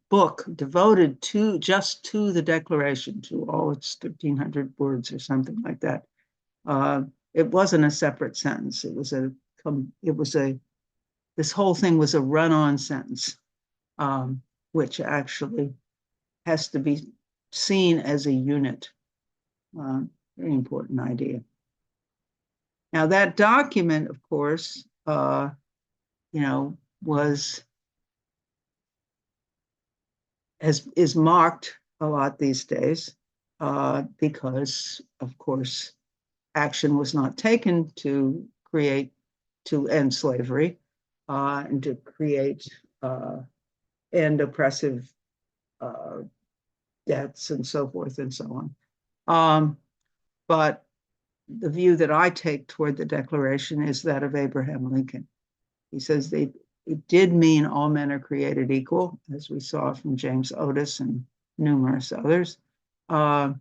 book devoted just to the Declaration, to all its 1,300 words or something like that, it wasn't a separate sentence. This whole thing was a run-on sentence, which actually has to be seen as a unit. Very important idea. Now, that document, of course, is mocked a lot these days, because, of course, action was not taken to end slavery, and to end oppressive debts and so forth and so on. But the view that I take toward the Declaration is that of Abraham Lincoln. He says it did mean all men are created equal, as we saw from James Otis and numerous others. But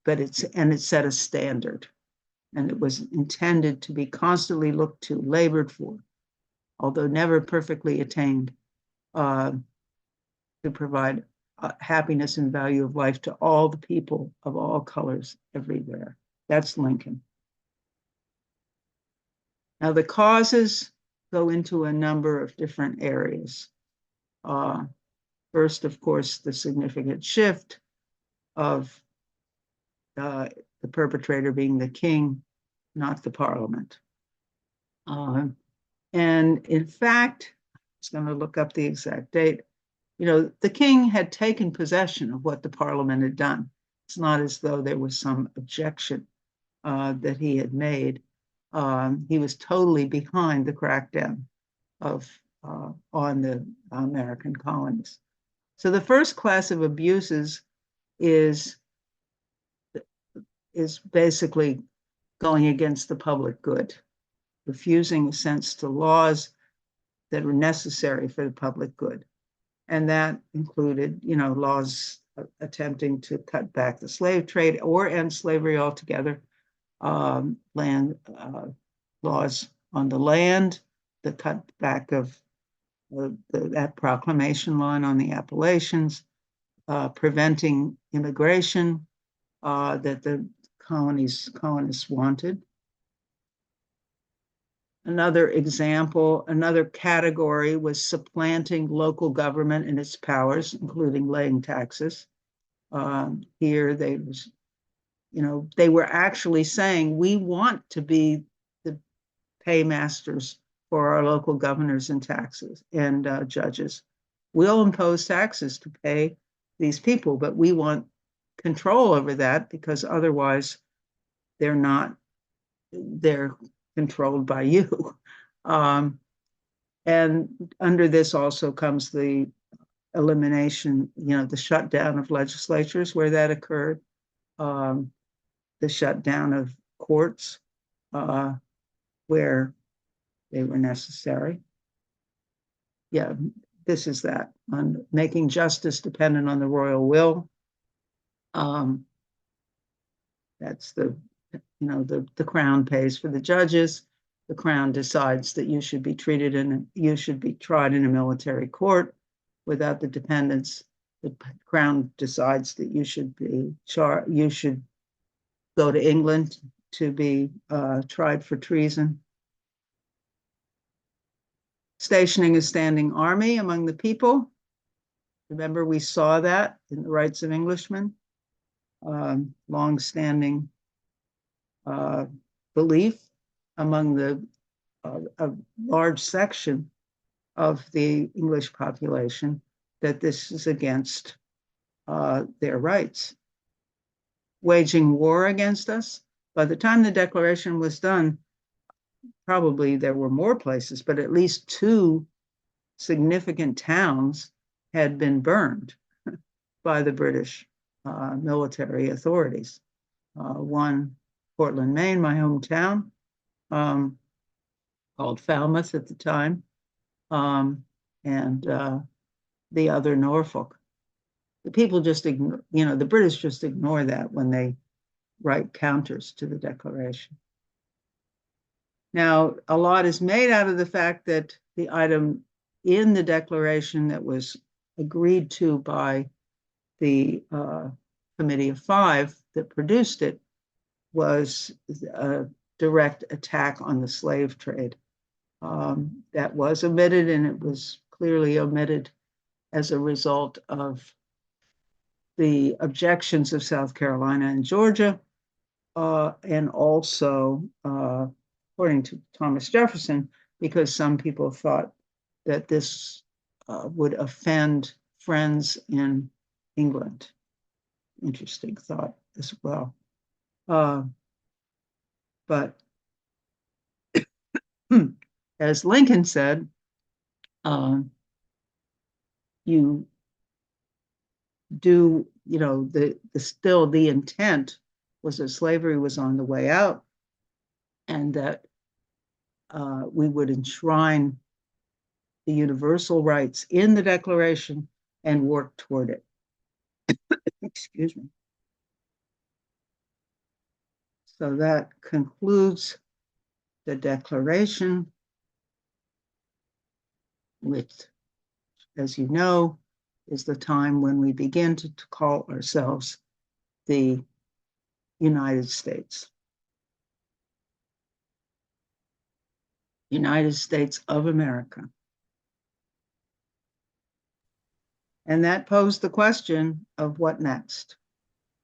but it set a standard, and it was intended to be constantly looked to, labored for, although never perfectly attained, to provide happiness and value of life to all the people of all colors everywhere. That's Lincoln. Now, the causes go into a number of different areas. First, of course, the significant shift of the perpetrator being the king, not the parliament. And in fact, I was going to look up the exact date. You know, the king had taken possession of what the parliament had done. It's not as though there was some objection that he had made. He was totally behind the crackdown on the American colonies. So the first class of abuses is basically going against the public good, refusing assent to laws that were necessary for the public good. And that included, you know, laws attempting to cut back the slave trade or end slavery altogether, land laws on the land, the cutback of that proclamation line on the Appalachians, preventing immigration that the colonists wanted. Another example, another category was supplanting local government and its powers, including laying taxes. Here they were actually saying, we want to be the paymasters for our local governors and taxes and judges. We'll impose taxes to pay these people, but we want control over that because otherwise they're controlled by you. And under this also comes the elimination, the shutdown of legislatures where that occurred, the shutdown of courts where they were necessary. Yeah, this is that, on making justice dependent on the royal will. That's the crown pays for the judges. The crown decides that you should be tried in a military court without the dependents. The crown decides that you should go to England to be tried for treason. Stationing a standing army among the people. Remember, we saw that in the Rights of Englishmen. Long-standing belief among a large section of the English population that this is against their rights. Waging war against us. By the time the Declaration was done, probably there were more places, but at least 2 significant towns had been burned by the British military authorities. One, Portland, Maine, my hometown, called Falmouth at the time, and the other, Norfolk. The people just ignore, the British just ignore that when they write counters to the Declaration. Now, a lot is made out of the fact that the item in the Declaration that was agreed to by the Committee of 5 that produced it was a direct attack on the slave trade. That was omitted, and it was clearly omitted as a result of the objections of South Carolina and Georgia, and also, according to Thomas Jefferson, because some people thought that this would offend friends in England. Interesting thought as well. But as Lincoln said, you do, still the intent was that slavery was on the way out, and that we would enshrine the universal rights in the Declaration and work toward it. Excuse me. So that concludes the declaration, which, as you know, is the time when we begin to call ourselves the United States. United States of America. And that posed the question of what next?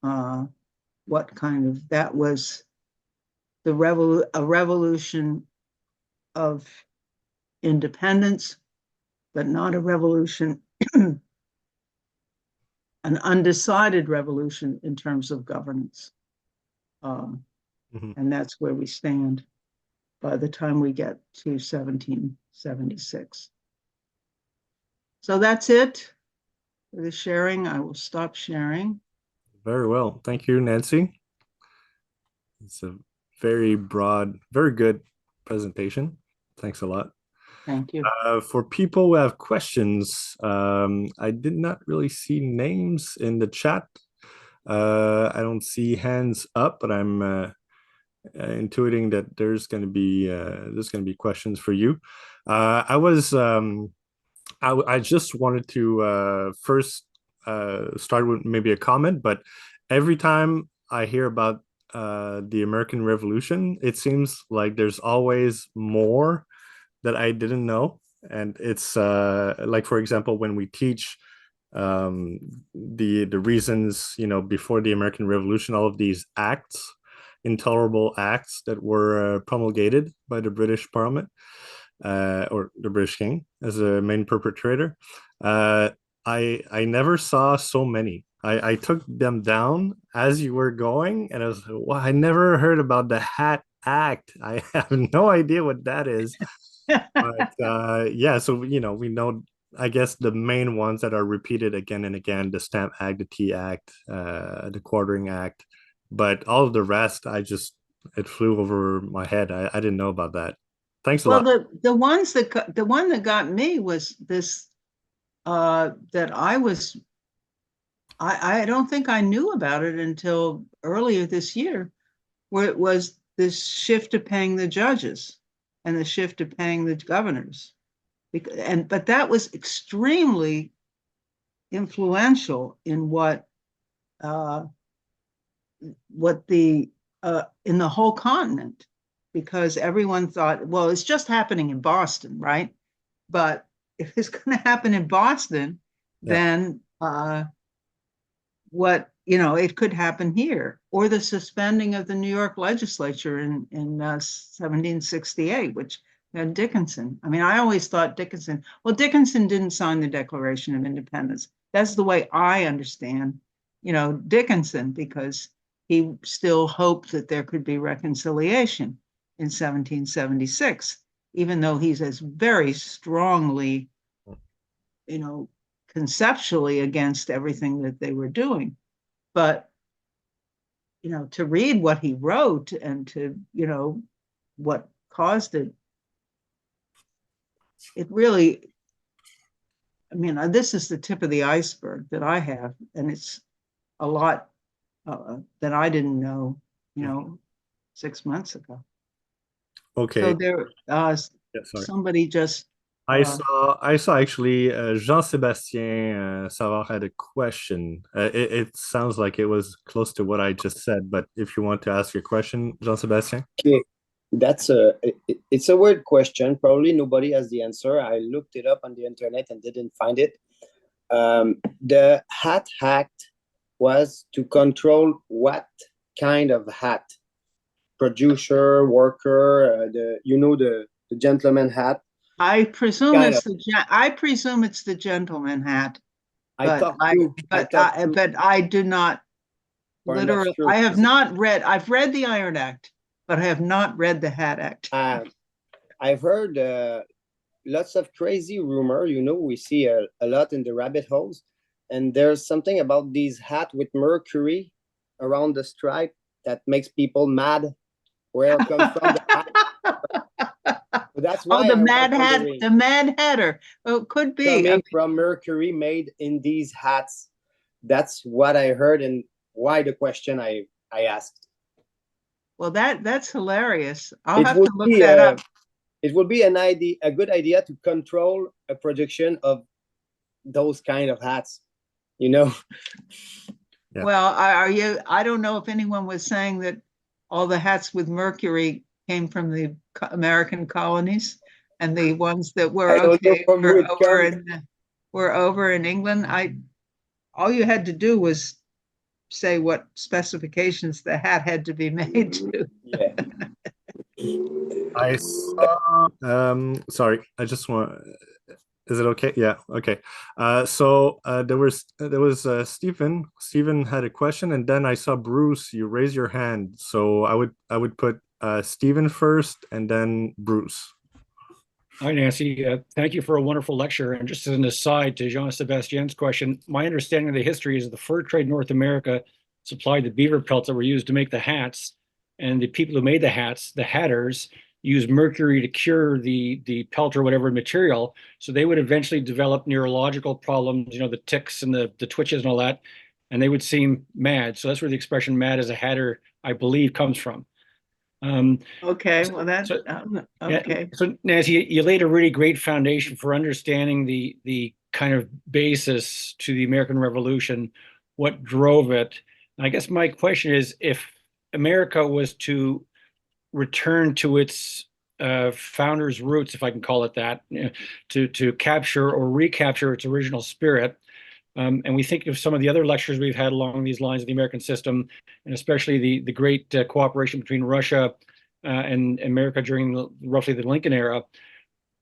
What kind of, that was a revolution of independence, but not a revolution, an undecided revolution in terms of governance. And that's where we stand by the time we get to 1776. So that's it for the sharing. I will stop sharing. Very well. Thank you, Nancy. It's a very broad, very good presentation. Thanks a lot. Thank you. For people who have questions, I did not really see names in the chat. I don't see hands up, but I'm intuiting that there's going to be questions for you. I just wanted to first start with maybe a comment, but every time I hear about the American Revolution, it seems like there's always more that I didn't know. And it's like, for example, when we teach the reasons, before the American Revolution, all of these acts, intolerable acts that were promulgated by the British Parliament, or the British King as a main perpetrator. I never saw so many. I took them down as you were going, and I was like, well, I never heard about the Hat Act. I have no idea what that is. But yeah, so we know, I guess, the main ones that are repeated again and again: the Stamp Act, the Tea Act, the Quartering Act. But all of the rest, it flew over my head. I didn't know about that. Thanks a lot. Well, the one that got me was this, that I don't think I knew about it until earlier this year, where it was this shift to paying the judges and the shift to paying the governors. But that was extremely influential in what the in the whole continent, because everyone thought, well, it's just happening in Boston, right? But if it's going to happen in Boston, then it could happen here. Or the suspending of the New York legislature in 1768, which had Dickinson. I mean, I always thought Dickinson didn't sign the Declaration of Independence. That's the way I understand, Dickinson, because he still hoped that there could be reconciliation in 1776, even though he's as very strongly, conceptually against everything that they were doing. But, to read what he wrote and to, what caused it, it really, this is the tip of the iceberg that I have, and it's a lot that I didn't know, 6 months ago. Okay. So there, somebody just. I saw actually Jean-Sébastien Savard had a question. It sounds like it was close to what I just said, but if you want to ask your question, Jean-Sébastien. Okay, it's a weird question. Probably nobody has the answer. I looked it up on the internet and didn't find it. The Hat Act was to control what kind of hat? Producer, worker, the gentleman hat. I presume it's the gentleman hat. But I do not literally. I have not read. I've read the Iron Act, but I have not read the Hat Act. I've heard lots of crazy rumor. We see a lot in the rabbit holes, and there's something about these hats with mercury around the stripe that makes people mad. Where it comes from? That's why the Mad Hatter. Oh, it could be coming from mercury made in these hats. That's what I heard, and why the question I asked. Well, that's hilarious. I'll It have would to look be that up. it would be a good idea to control a production of those kind of hats, you know. Yeah. Well, I don't know if anyone was saying that all the hats with Mercury came from the American colonies, and the ones that were I don't know okay from who it comes. were over in England. All you had to do was say what specifications the hat had to be made to. Yeah. I saw, sorry, I just want, is it okay? Yeah, okay. There was Stephen. Stephen had a question, and then I saw Bruce, you raise your hand. So I would put Stephen first and then Bruce. Hi, Nancy. Thank you for a wonderful lecture. And just as an aside to Jean-Sebastien's question, my understanding of the history is the fur trade in North America supplied the beaver pelts that were used to make the hats. And the people who made the hats, the hatters, used mercury to cure the pelt or whatever material. So they would eventually develop neurological problems, you know, the tics and the twitches and all that. And they would seem mad. So that's where the expression mad as a hatter, I believe, comes from. Okay, well okay. So Nancy, you laid a really great foundation for understanding the kind of basis to the American Revolution, what drove it. And I guess my question is, if America was to return to its founders' roots, if I can call it that, you know, to capture or recapture its original spirit. And we think of some of the other lectures we've had along these lines of the American system, and especially the great cooperation between Russia and America during roughly the Lincoln era.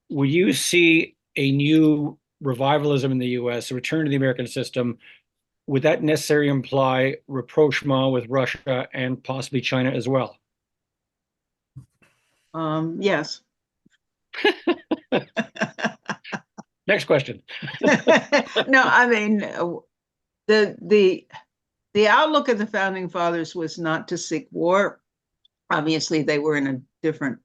Will you see a new revivalism in the U.S., a return to the American system? Would that necessarily imply rapprochement with Russia and possibly China as well? Yes. Next question. No, I mean, the outlook of the founding fathers was not to seek war. Obviously, they were in a different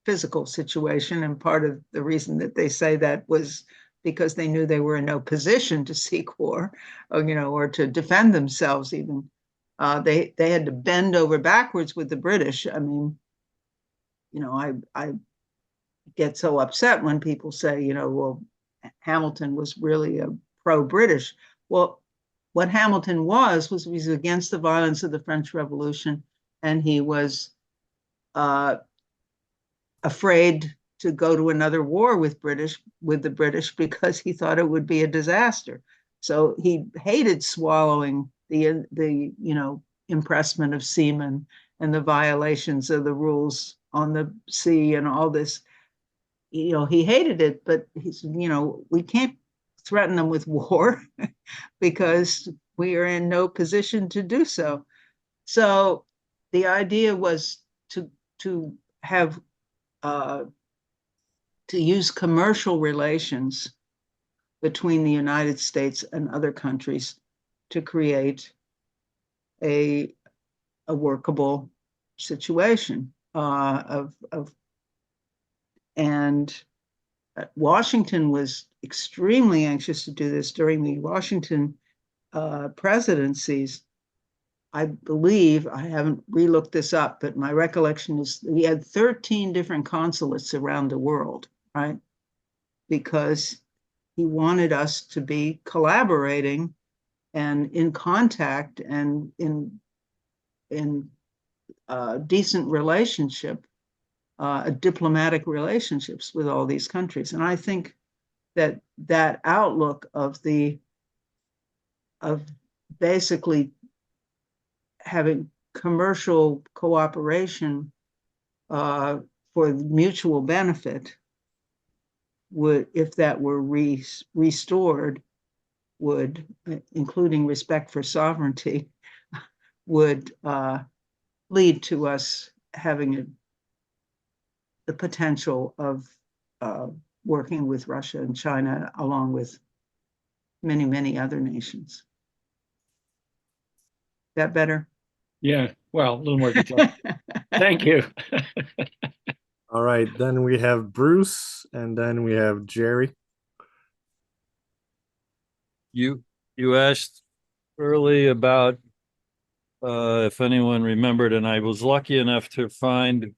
physical situation, and part of the reason that they say that was because they knew they were in no position to seek war, or, you know, or to defend themselves even. They had to bend over backwards with the British. I mean, you know, I get so upset when people say, you know, well, Hamilton was really a pro-British. Well, what Hamilton was he was against the violence of the French Revolution, and he was afraid to go to another war with the British because he thought it would be a disaster. So he hated swallowing the you know, impressment of seamen and the violations of the rules on the sea and all this. You know, he hated it, but he's, you know, we can't threaten them with war because we are in no position to do so. So the idea was to have to use commercial relations between the United States and other countries to create a workable situation and Washington was extremely anxious to do this during the Washington presidencies. I believe, I haven't relooked this up, but my recollection is he had 13 different consulates around the world, right? Because he wanted us to be collaborating and in contact and in decent relationship, diplomatic relationships with all these countries. And I think that that outlook of basically having commercial cooperation for mutual benefit would, if that were restored, would, including respect for sovereignty, would lead to us having the potential of working with Russia and China, along with many, many other nations. Is that better? Yeah, well, a little more detail. Thank you. All right, then we have Bruce, and then we have Jerry. You asked early about if anyone remembered, and I was lucky enough to find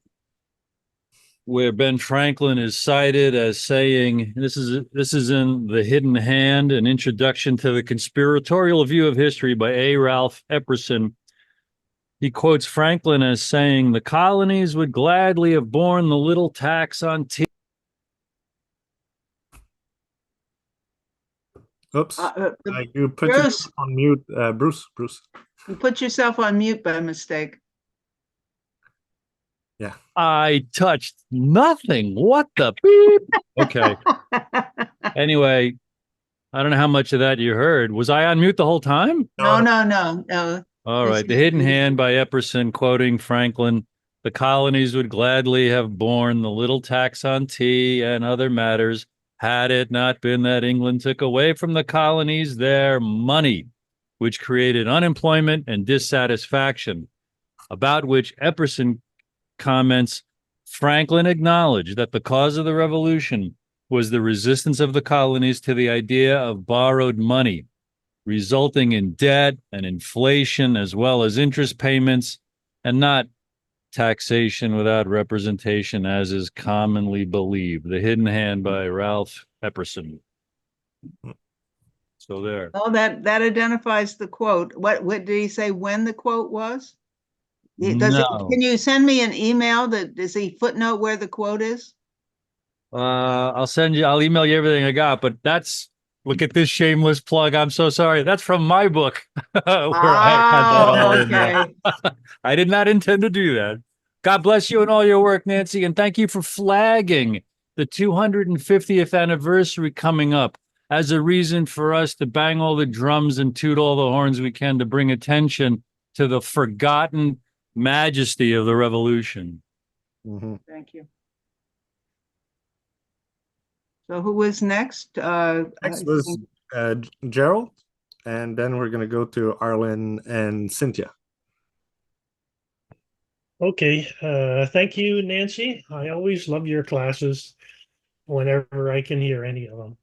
where Ben Franklin is cited as saying, this is in The Hidden Hand, an introduction to the conspiratorial view of history by A. Ralph Epperson. He quotes Franklin as saying, the colonies would gladly have borne the little tax on tea. Oops. You put Bruce. yourself on mute, Bruce. You put yourself on mute by mistake. Yeah. I touched nothing. What the beep? Okay. Anyway, I don't know how much of that you heard. Was I on mute the whole time? No. All right. The Hidden Hand by Epperson, quoting Franklin. The colonies would gladly have borne the little tax on tea and other matters had it not been that England took away from the colonies their money, which created unemployment and dissatisfaction, about which Epperson comments, Franklin acknowledged that the cause of the revolution was the resistance of the colonies to the idea of borrowed money, resulting in debt and inflation as well as interest payments, and not taxation without representation as is commonly believed. The Hidden Hand by Ralph Epperson. So there. Oh, that identifies the quote. What did he say when the quote was? Can you send me an email does he footnote where the quote is? I'll email you everything I got, but look at this shameless plug. I'm so sorry. That's from my book. I had that all in there. I did not intend to do that. God bless you and all your work, Nancy. And thank you for flagging the 250th anniversary coming up as a reason for us to bang all the drums and toot all the horns we can to bring attention to the forgotten majesty of the revolution. Mm-hmm. Thank you. So who was next? Next was Gerald, and then we're going to go to Arlen and Cynthia. Okay, thank you, Nancy. I always love your classes whenever I can hear any of them.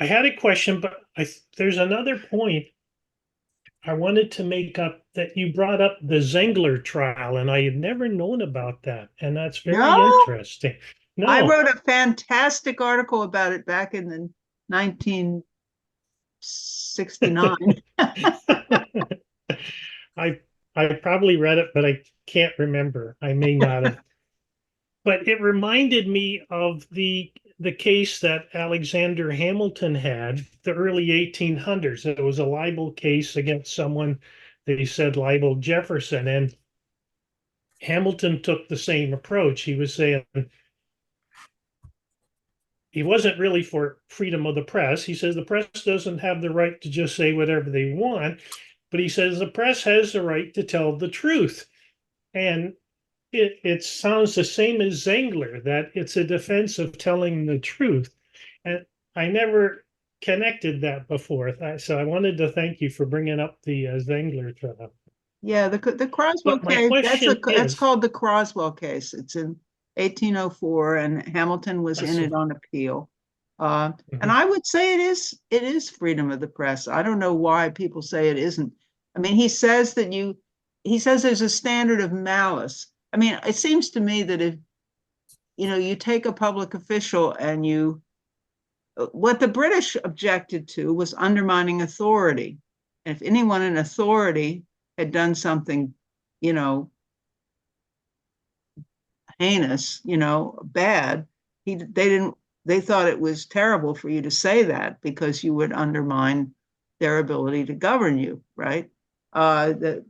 I had a question, but there's another point I wanted to make up that you brought up the Zengler trial, and I had never known about that, and that's very interesting. No, I wrote a fantastic article about it back in the 1969. I probably read it, but I can't remember. I may not have. But it reminded me of the case that Alexander Hamilton had, the early 1800s. It was a libel case against someone they said libeled Jefferson. And Hamilton took the same approach. He was saying he wasn't really for freedom of the press. He says the press doesn't have the right to just say whatever they want. But he says the press has the right to tell the truth. And it sounds the same as Zengler, that it's a defense of telling the truth. And I never connected that before. So I wanted to thank you for bringing up the Zengler trial. Yeah, the Croswell case, that's called the Croswell case. It's in 1804, and Hamilton was in it on appeal. And I would say it is freedom of the press. I don't know why people say it isn't. I mean, he says there's a standard of malice. I mean, it seems to me that if, you take a public official and what the British objected to was undermining authority. And if anyone in authority had done something, heinous, bad, they thought it was terrible for you to say that because you would undermine their ability to govern you, right? The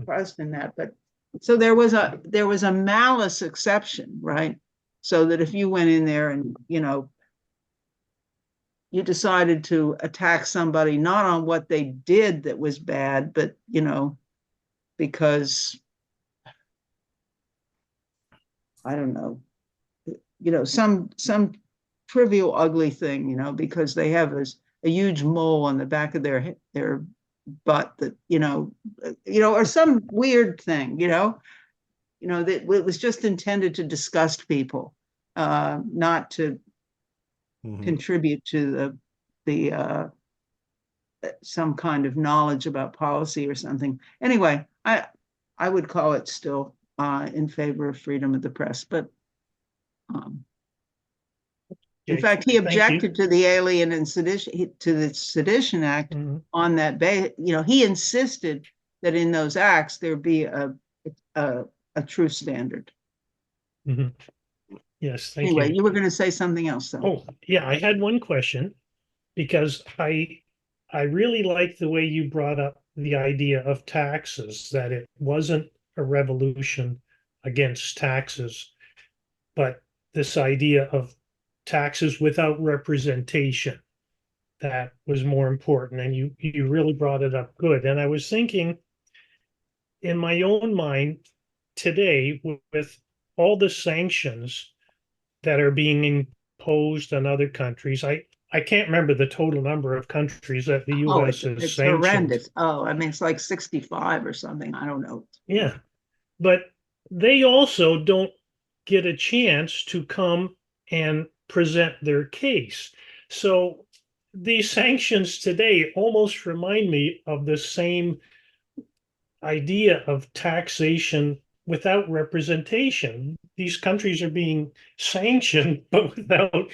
trust in that. But so there was a malice exception, right? So that if you went in there and, you decided to attack somebody, not on what they did that was bad, but, because, I don't know, some trivial, ugly thing, because they have a huge mole on the back of their butt that, or some weird thing, that it was just intended to disgust people, not to contribute to the some kind of knowledge about policy or something. Anyway, I would call it still in favor of freedom of the press, but in Okay, fact, he thank you. objected to the Alien and Sedition to the Sedition Act on that base. You know, he insisted that in those acts there be a true standard. Yes, thank Anyway, you. you were going to say something else, though. Oh, yeah, I had one question because I really like the way you brought up the idea of taxes, that it wasn't a revolution against taxes, but this idea of taxes without representation that was more important. And you really brought it up good. And I was thinking in my own mind today with all the sanctions that are being imposed on other countries. I can't remember the total number of countries that the U.S. has It's sanctioned. horrendous. Oh, I mean, it's like 65 or something. I don't know. Yeah, but they also don't get a chance to come and present their case. So these sanctions today almost remind me of the same idea of taxation without representation. These countries are being sanctioned, but without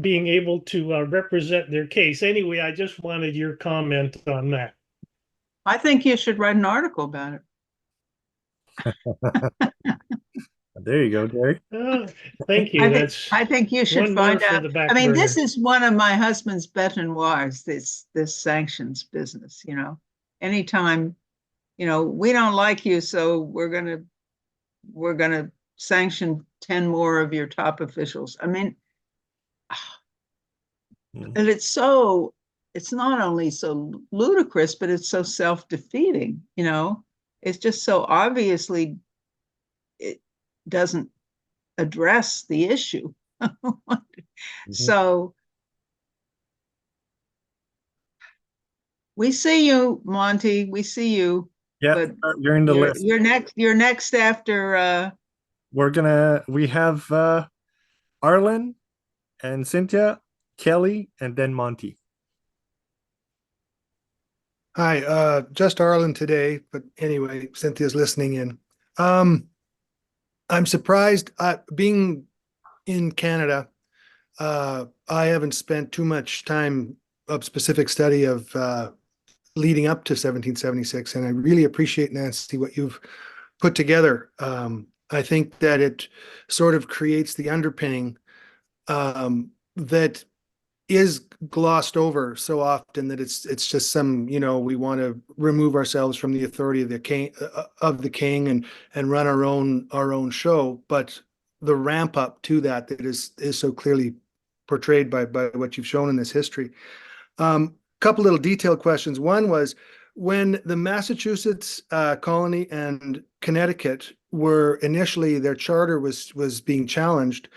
being able to represent their case. Anyway, I just wanted your comment on that. I think you should write an article about it. There you go, Gary. Thank you. I think you should one find more for out. the back I mean, burner. this is one of my husband's bête noires, this sanctions business, you know. Anytime, you know, we don't like you, so we're gonna sanction 10 more of your top officials. I mean, and it's not only so ludicrous, but it's so self-defeating, you know. It's just so obviously it doesn't address the issue. So we see you, Monty. We see you. Yeah, you're in the list. You're next after we have Arlen and Cynthia, Kelly, and then Monty. Hi, just Arlen today, but anyway, Cynthia's listening in. I'm surprised, being in Canada, I haven't spent too much time of specific study of leading up to 1776, and I really appreciate, Nancy, what you've put together. I think that it sort of creates the underpinning that is glossed over so often that it's just some, you know, we want to remove ourselves from the authority of the king and run our own show, but the ramp up to that is so clearly portrayed by what you've shown in this history. Couple little detailed questions. One was, when the Massachusetts colony and Connecticut were initially, their charter was being challenged,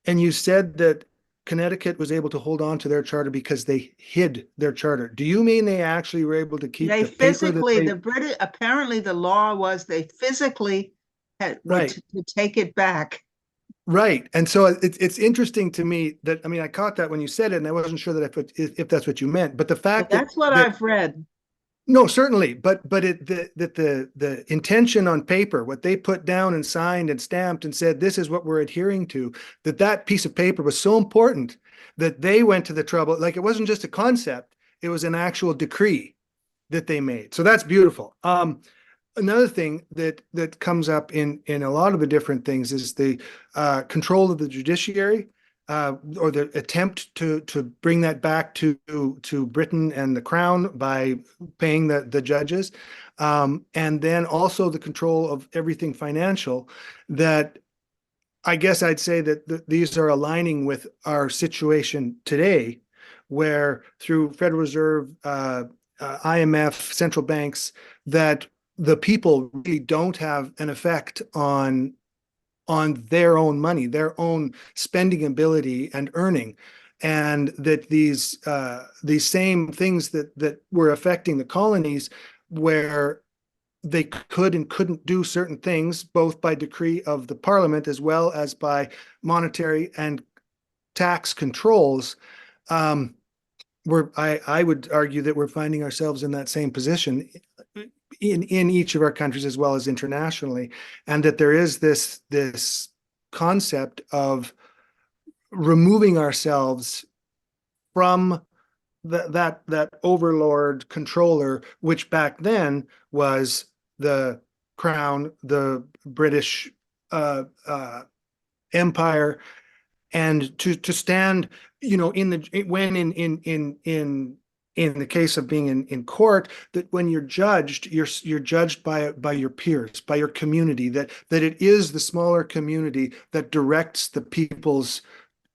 and you said that Connecticut was able to hold on to their charter because they hid their charter. Do you mean they actually were able to keep they the paper physically, that the British, apparently the law was they physically had Right. to take it back. Right. And so it's interesting to me that, I mean, I caught that when you said it, and I wasn't sure that if that's what you meant, but the fact That's what I've read. No, certainly, but the intention on paper, what they put down and signed and stamped and said, this is what we're adhering to, that piece of paper was so important that they went to the trouble. Like, it wasn't just a concept, it was an actual decree that they made. So that's beautiful. Another thing that comes up in a lot of the different things is the control of the judiciary, or the attempt to bring that back to Britain and the Crown by paying the judges, and then also the control of everything financial. That, I guess I'd say that these are aligning with our situation today, where through Federal Reserve, IMF, central banks, that the people really don't have an effect on their own money, their own spending ability and earning, and that these same things that were affecting the colonies, where they could and couldn't do certain things, both by decree of the Parliament as well as by monetary and tax controls, I would argue that we're finding ourselves in that same position in each of our countries as well as internationally, and that there is this concept of removing ourselves from that overlord controller, which back then was the crown, the British Empire, and to stand, in the case of being in court, that when you're judged, you're judged by your peers, by your community, that it is the smaller community that directs the people's.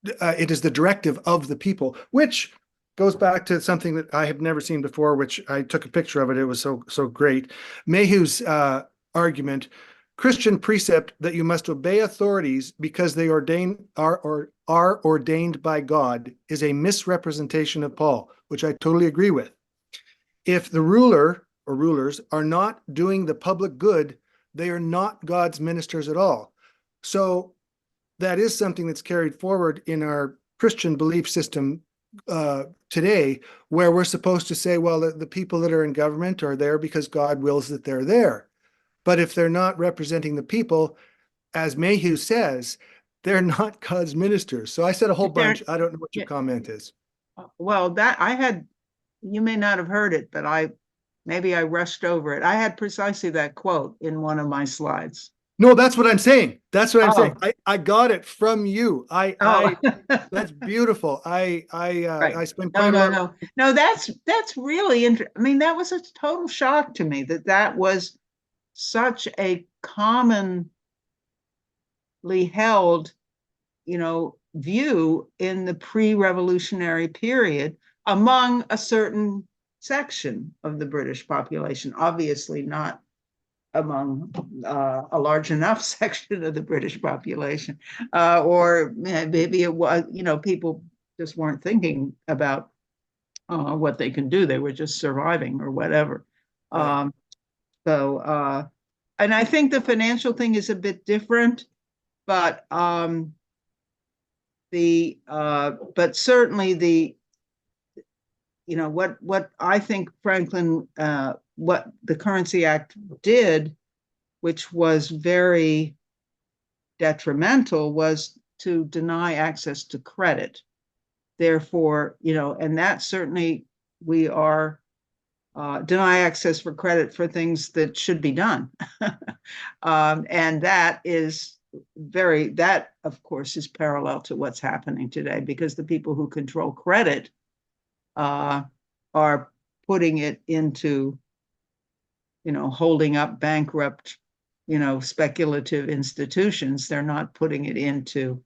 It is the directive of the people, which goes back to something that I have never seen before, which I took a picture of it. It was so great. Mayhew's argument: Christian precept that you must obey authorities because they are ordained by God is a misrepresentation of Paul, which I totally agree with. If the ruler or rulers are not doing the public good, they are not God's ministers at all. So that is something that's carried forward in our Christian belief system today, where we're supposed to say, well, the people that are in government are there because God wills that they're there. But if they're not representing the people, as Mayhew says, they're not God's ministers. So I said a whole bunch. I don't know what your comment is. Well, you may not have heard it, but maybe I rushed over it. I had precisely that quote in one of my slides. No, that's what I'm saying. That's what I'm saying. I got it from you. That's beautiful. Right. I spent quite a lot. No, that's really interesting. I mean, that was a total shock to me that was such a commonly held, view in the pre-revolutionary period among a certain section of the British population, obviously not among a large enough section of the British population, or maybe it was, people just weren't thinking about what they can do. They were just surviving or whatever. Right. And I think the financial thing is a bit different, but certainly what I think Franklin, what the Currency Act did, which was very detrimental, was to deny access to credit. Therefore, and that certainly we are deny access for credit for things that should be done. And that of course is parallel to what's happening today, because the people who control credit are putting it into, holding up bankrupt, speculative institutions. They're not putting it into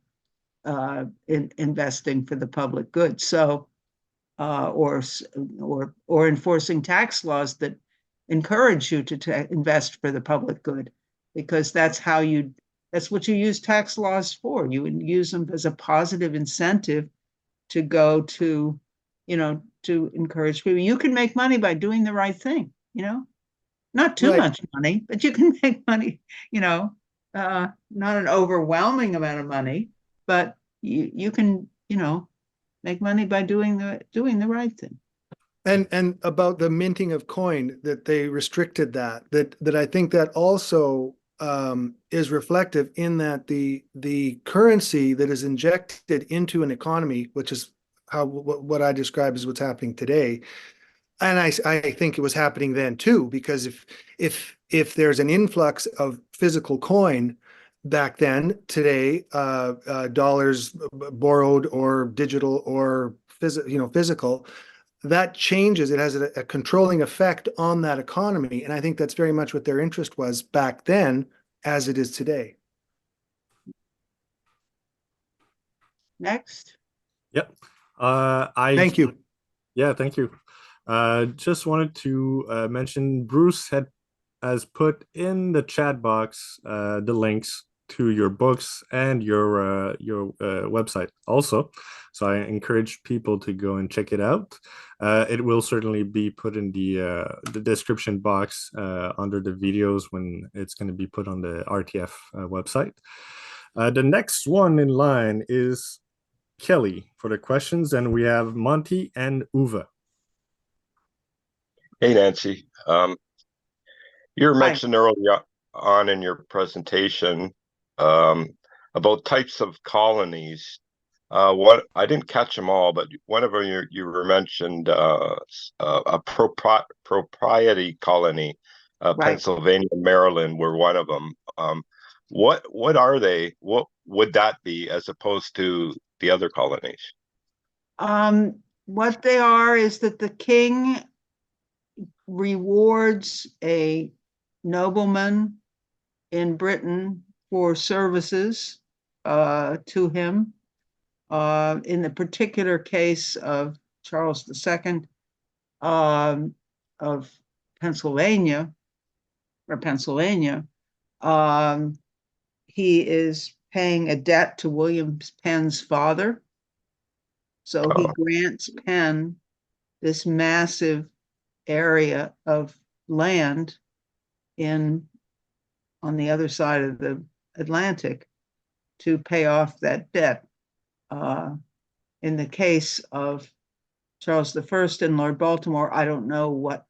investing for the public good. So, or enforcing tax laws that encourage you to invest for the public good, because that's what you use tax laws for. You would use them as a positive incentive to go to, to encourage people. You can make money by doing the right thing, not too much money, but you can make money, not an overwhelming amount of money, but you can, make money by doing the right thing. And about the minting of coin, that they restricted that I think that also is reflective in that the currency that is injected into an economy, which is what I describe as what's happening today. And I think it was happening then too, because if there's an influx of physical coin back then, today, dollars borrowed or digital or physical, that changes. It has a controlling effect on that economy. And I think that's very much what their interest was back then, as it is today. Next. Yep. Thank you. Yeah, thank you. Just wanted to mention Bruce has put in the chat box the links to your books and your website also. So I encourage people to go and check it out. It will certainly be put in the description box under the videos when it's going to be put on the RTF website. The next one in line is Kelly for the questions, and we have Monty and Uwe. Hey, Nancy. You were Hi. mentioned early on in your presentation about types of colonies. What I didn't catch them all, but one of them you were mentioned a propriety colony, Right. Pennsylvania, Maryland were one of them. What are they? What would that be as opposed to the other colonies? What they are is that the king rewards a nobleman in Britain for services to him. In the particular case of Charles II of Pennsylvania, he is paying a debt to William Penn's father. So he grants Penn this massive area of land on the other side of the Atlantic to pay off that debt. In the case of Charles I and Lord Baltimore, I don't know what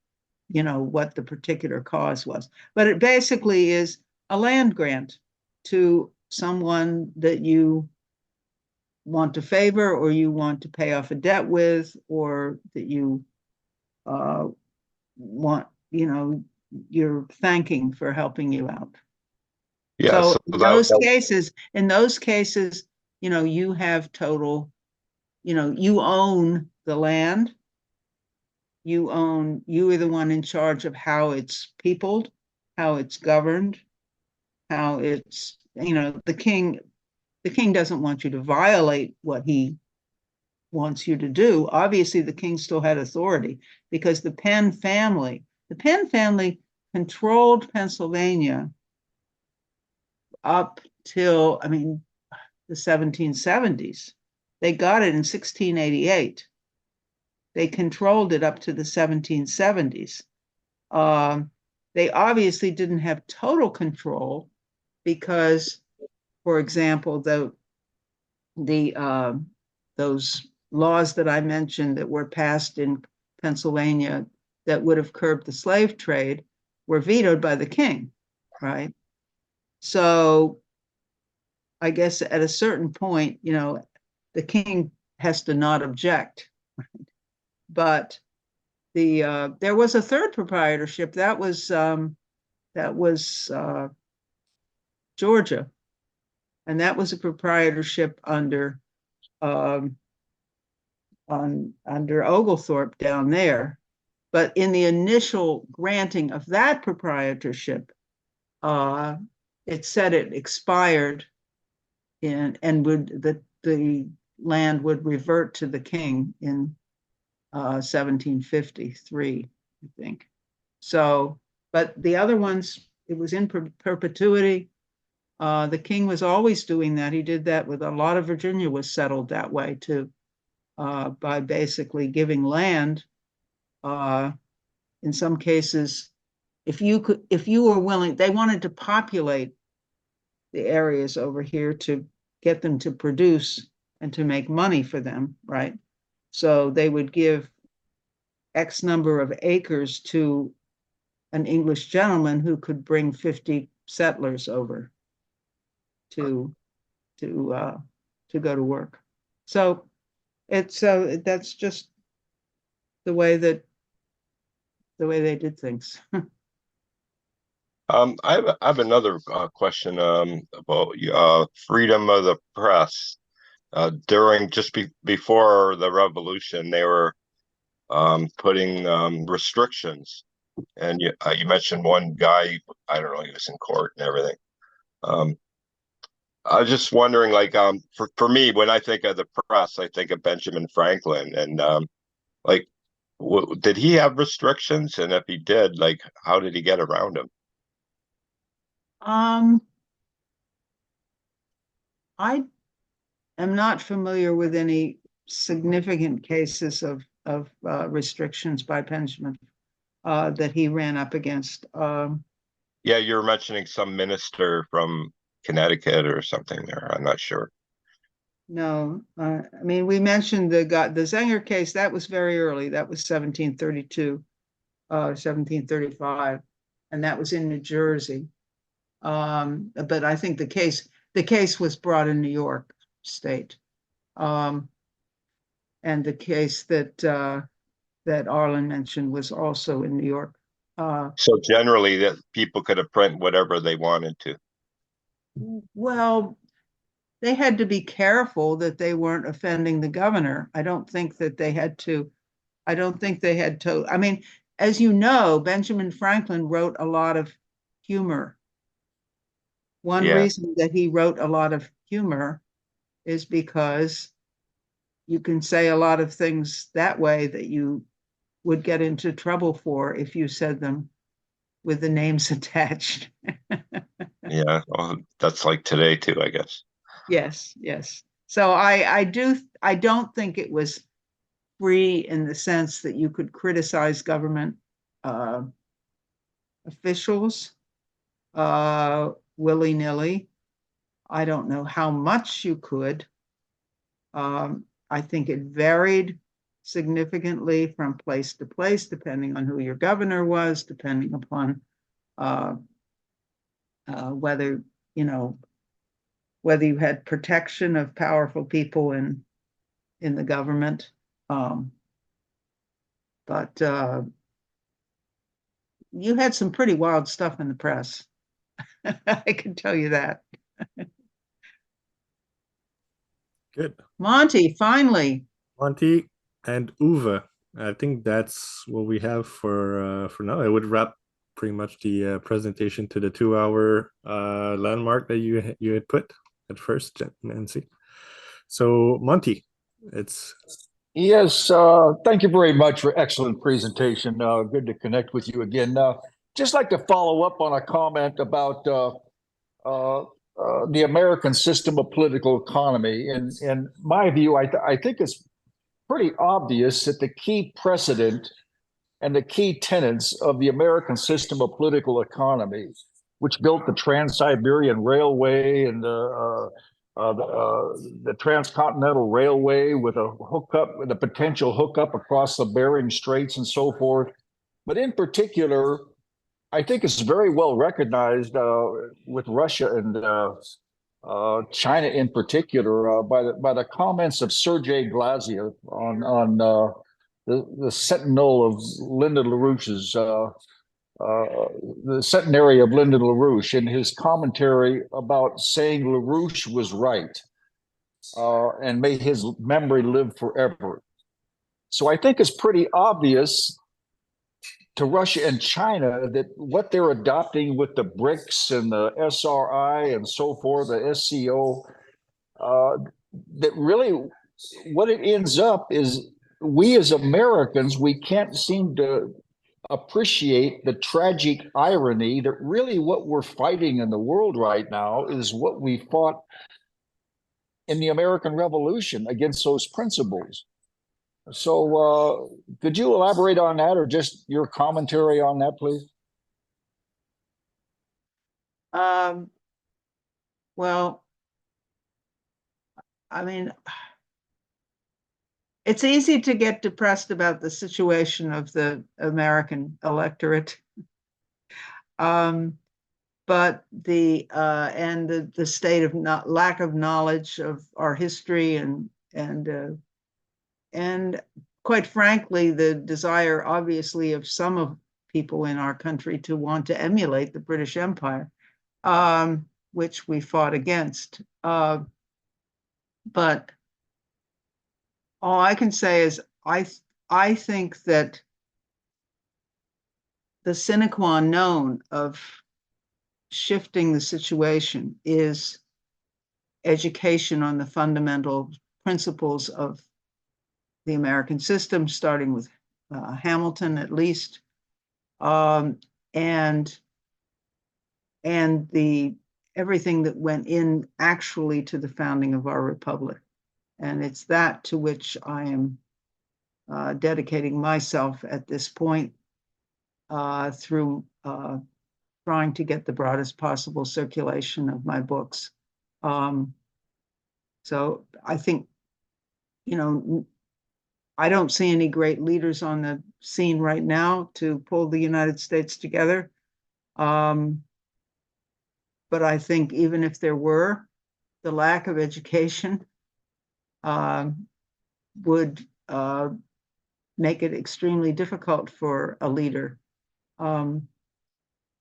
the particular cause was, but it basically is a land grant to someone that you want to favor, or you want to pay off a debt with, or that you want, you're thanking for helping you out. Yeah, So so in that, those cases, you have total, you own the land. You are the one in charge of how it's peopled, how it's governed, how it's, the king doesn't want you to violate what he wants you to do. Obviously, the king still had authority because the Penn family controlled Pennsylvania up till, the 1770s. They got it in 1688. They controlled it up to the 1770s. They obviously didn't have total control because, for example, those laws that I mentioned that were passed in Pennsylvania that would have curbed the slave trade were vetoed by the king, right? So I guess at a certain point, the king has to not object. But there was a third proprietorship that was Georgia, and that was a proprietorship under Oglethorpe down there. But in the initial granting of that proprietorship, it said it expired and the land would revert to the king in 1753, I think. So, but the other ones, it was in perpetuity. The king was always doing that. He did that with a lot of Virginia was settled that way too, by basically giving land. In some cases, if you were willing, they wanted to populate the areas over here to get them to produce and to make money for them, right? So they would give X number of acres to an English gentleman who could bring 50 settlers over to go to work. So that's just the way they did things. I have another question about freedom of the press. During before the revolution, they were putting restrictions, and you mentioned one guy. I don't know, he was in court and everything. I was just wondering, like, for me, when I think of the press, I think of Benjamin Franklin, and like, did he have restrictions? And if he did, like, how did he get around them? I am not familiar with any significant cases of restrictions by Benjamin that he ran up against. Yeah, you were mentioning some minister from Connecticut or something there. I'm not sure. No, I mean, we mentioned the Zenger case, that was very early. That was 1732, 1735, and that was in New Jersey. But I think the case was brought in New York State. And the case that Arlen mentioned was also in New York. So generally, that people could have print whatever they wanted to. Well, they had to be careful that they weren't offending the governor. I don't think they had to. I mean, as you know, Benjamin Franklin wrote a lot of humor. One Yeah. reason that he wrote a lot of humor is because you can say a lot of things that way that you would get into trouble for if you said them with the names attached. Yeah, well, that's like today too, I guess. Yes, yes. So I don't think it was free in the sense that you could criticize government officials willy-nilly. I don't know how much you could. I think it varied significantly from place to place, depending on who your governor was, depending upon whether, whether you had protection of powerful people in the government. But you had some pretty wild stuff in the press. I can tell you that. Good. Monty, finally. Monty and Uwe. I think that's what we have for now. I would wrap pretty much the presentation to the 2-hour landmark that you had put at first, Nancy. So Monty, it's Yes, thank you very much for excellent presentation. Good to connect with you again. Just like to follow up on a comment about the American system of political economy. In my view, I think it's pretty obvious that the key precedent and the key tenets of the American system of political economy, which built the Trans-Siberian Railway and the Transcontinental Railway with a hookup, with a potential hookup across the Bering Straits and so forth. But in particular, I think it's very well recognized with Russia and China in particular by the comments of Sergei Glaziev on the Sentinel of Lyndon LaRouche's the centenary of Lyndon LaRouche in his commentary about saying LaRouche was right and may his memory live forever. So I think it's pretty obvious to Russia and China that what they're adopting with the BRICS and the SRI and so forth, the SCO, that really what it ends up is we as Americans, we can't seem to appreciate the tragic irony that really what we're fighting in the world right now is what we fought in the American Revolution against those principles. So could you elaborate on that or just your commentary on that, please? Well, I mean, it's easy to get depressed about the situation of the American electorate. But the state of lack of knowledge of our history and quite frankly, the desire, obviously, of some of people in our country to want to emulate the British Empire, which we fought against. But all I can say is I think that the sine qua non of shifting the situation is education on the fundamental principles of the American system, starting with Hamilton at least, and everything that went in actually to the founding of our republic. And it's that to which I am dedicating myself at this point through trying to get the broadest possible circulation of my books. So I think, you know, I don't see any great leaders on the scene right now to pull the United States together. But I think even if there were, the lack of education would make it extremely difficult for a leader.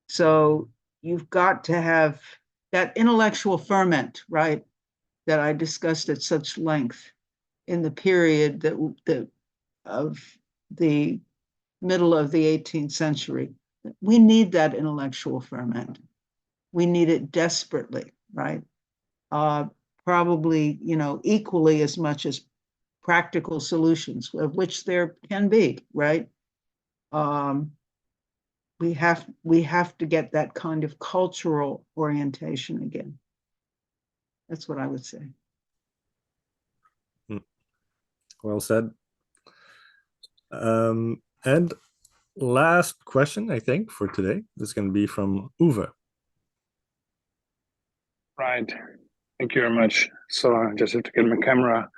So you've got to have that intellectual ferment, right, that I discussed at such length in the period that of the middle of the 18th century. We need that intellectual ferment. We need it desperately, right? Probably, you know, equally as much as practical solutions, of which there can be, right? We have to get that kind of cultural orientation again. That's what I would say. Well said. And last question, I think, for today, this is going to be from Uwe. Right. Thank you very much. So I just have to get my camera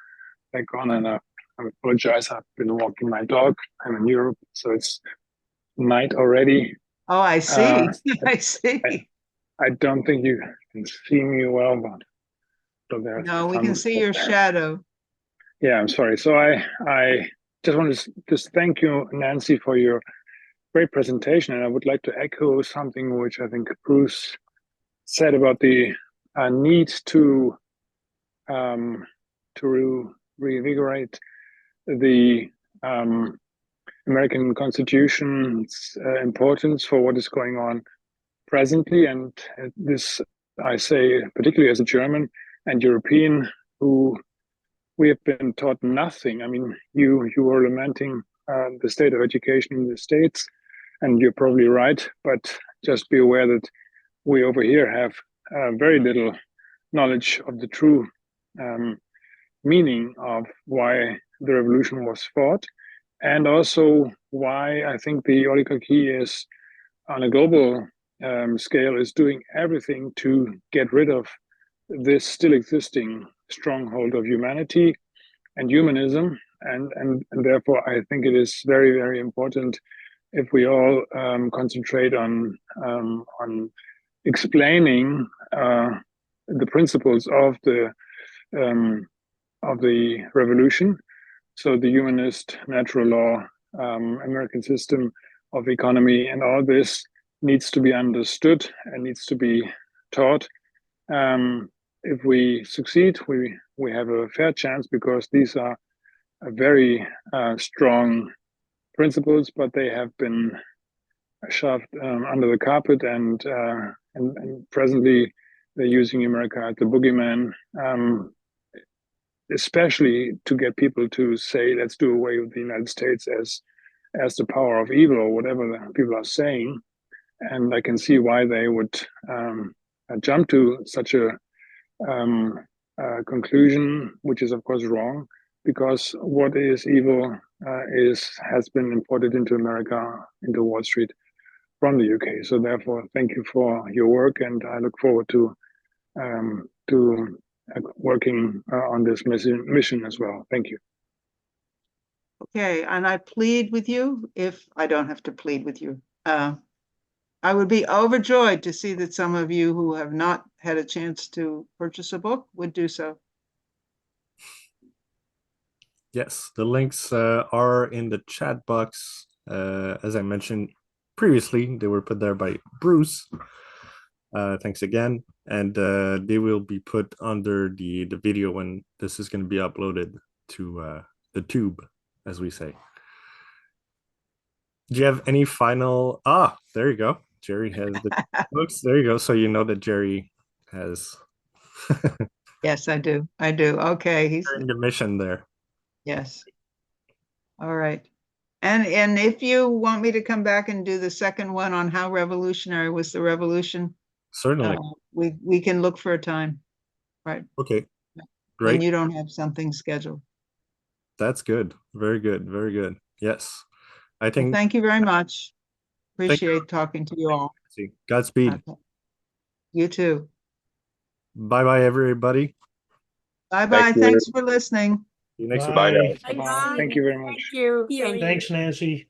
back on, and I apologize. I've been walking my dog. I'm in Europe, so it's night already. Oh, I see. I see. I don't think you can see me well, but no, we can see your shadow. Yeah, I'm sorry. So I just want to just thank you, Nancy, for your great presentation, and I would like to echo something which I think Bruce said about the need to reinvigorate the American Constitution's importance for what is going on presently. And this, I say, particularly as a German and European, who we have been taught nothing. I mean, you were lamenting the state of education in the States, and you're probably right, but just be aware that we over here have very little knowledge of the true meaning of why the revolution was fought, and also why I think the oligarchy is, on a global scale, is doing everything to get rid of this still existing stronghold of humanity and humanism, and therefore I think it is very, very important if we all concentrate on explaining the principles of the revolution. So the humanist, natural law, American system of economy, and all this needs to be understood and needs to be taught. If we succeed, we have a fair chance, because these are very strong principles, but they have been shoved under the carpet, and presently they're using America as the boogeyman, especially to get people to say, let's do away with the United States as the power of evil, or whatever the people are saying. And I can see why they would jump to such a conclusion, which is of course wrong, because what is evil has been imported into America, into Wall Street from the UK. So therefore, thank you for your work, and I look forward to working on this mission as well. Thank you. Okay, and I plead with you, if I don't have to plead with you, I would be overjoyed to see that some of you who have not had a chance to purchase a book would do so. Yes, the links are in the chat box. As I mentioned previously, they were put there by Bruce. Thanks again. And they will be put under the video when this is going to be uploaded to the tube, as we say. Do you have any final... there you go. Jerry has the books. There you go. So you know that Jerry has... Yes, I do. I do. Okay. He's in the mission there. Yes. All right. And if you want me to come back and do the second one on how revolutionary was the revolution, certainly we can look for a time. Right. Okay. Great. And you don't have something scheduled. That's good. Very good. Very good. Yes. I think. Well, thank you very much. Appreciate talking to you all. Godspeed. Okay. You too. Bye-bye, everybody. Bye-bye. Thank you. Thanks for listening. See you next week. Bye now. Bye. Thank you very much. Thanks, Nancy.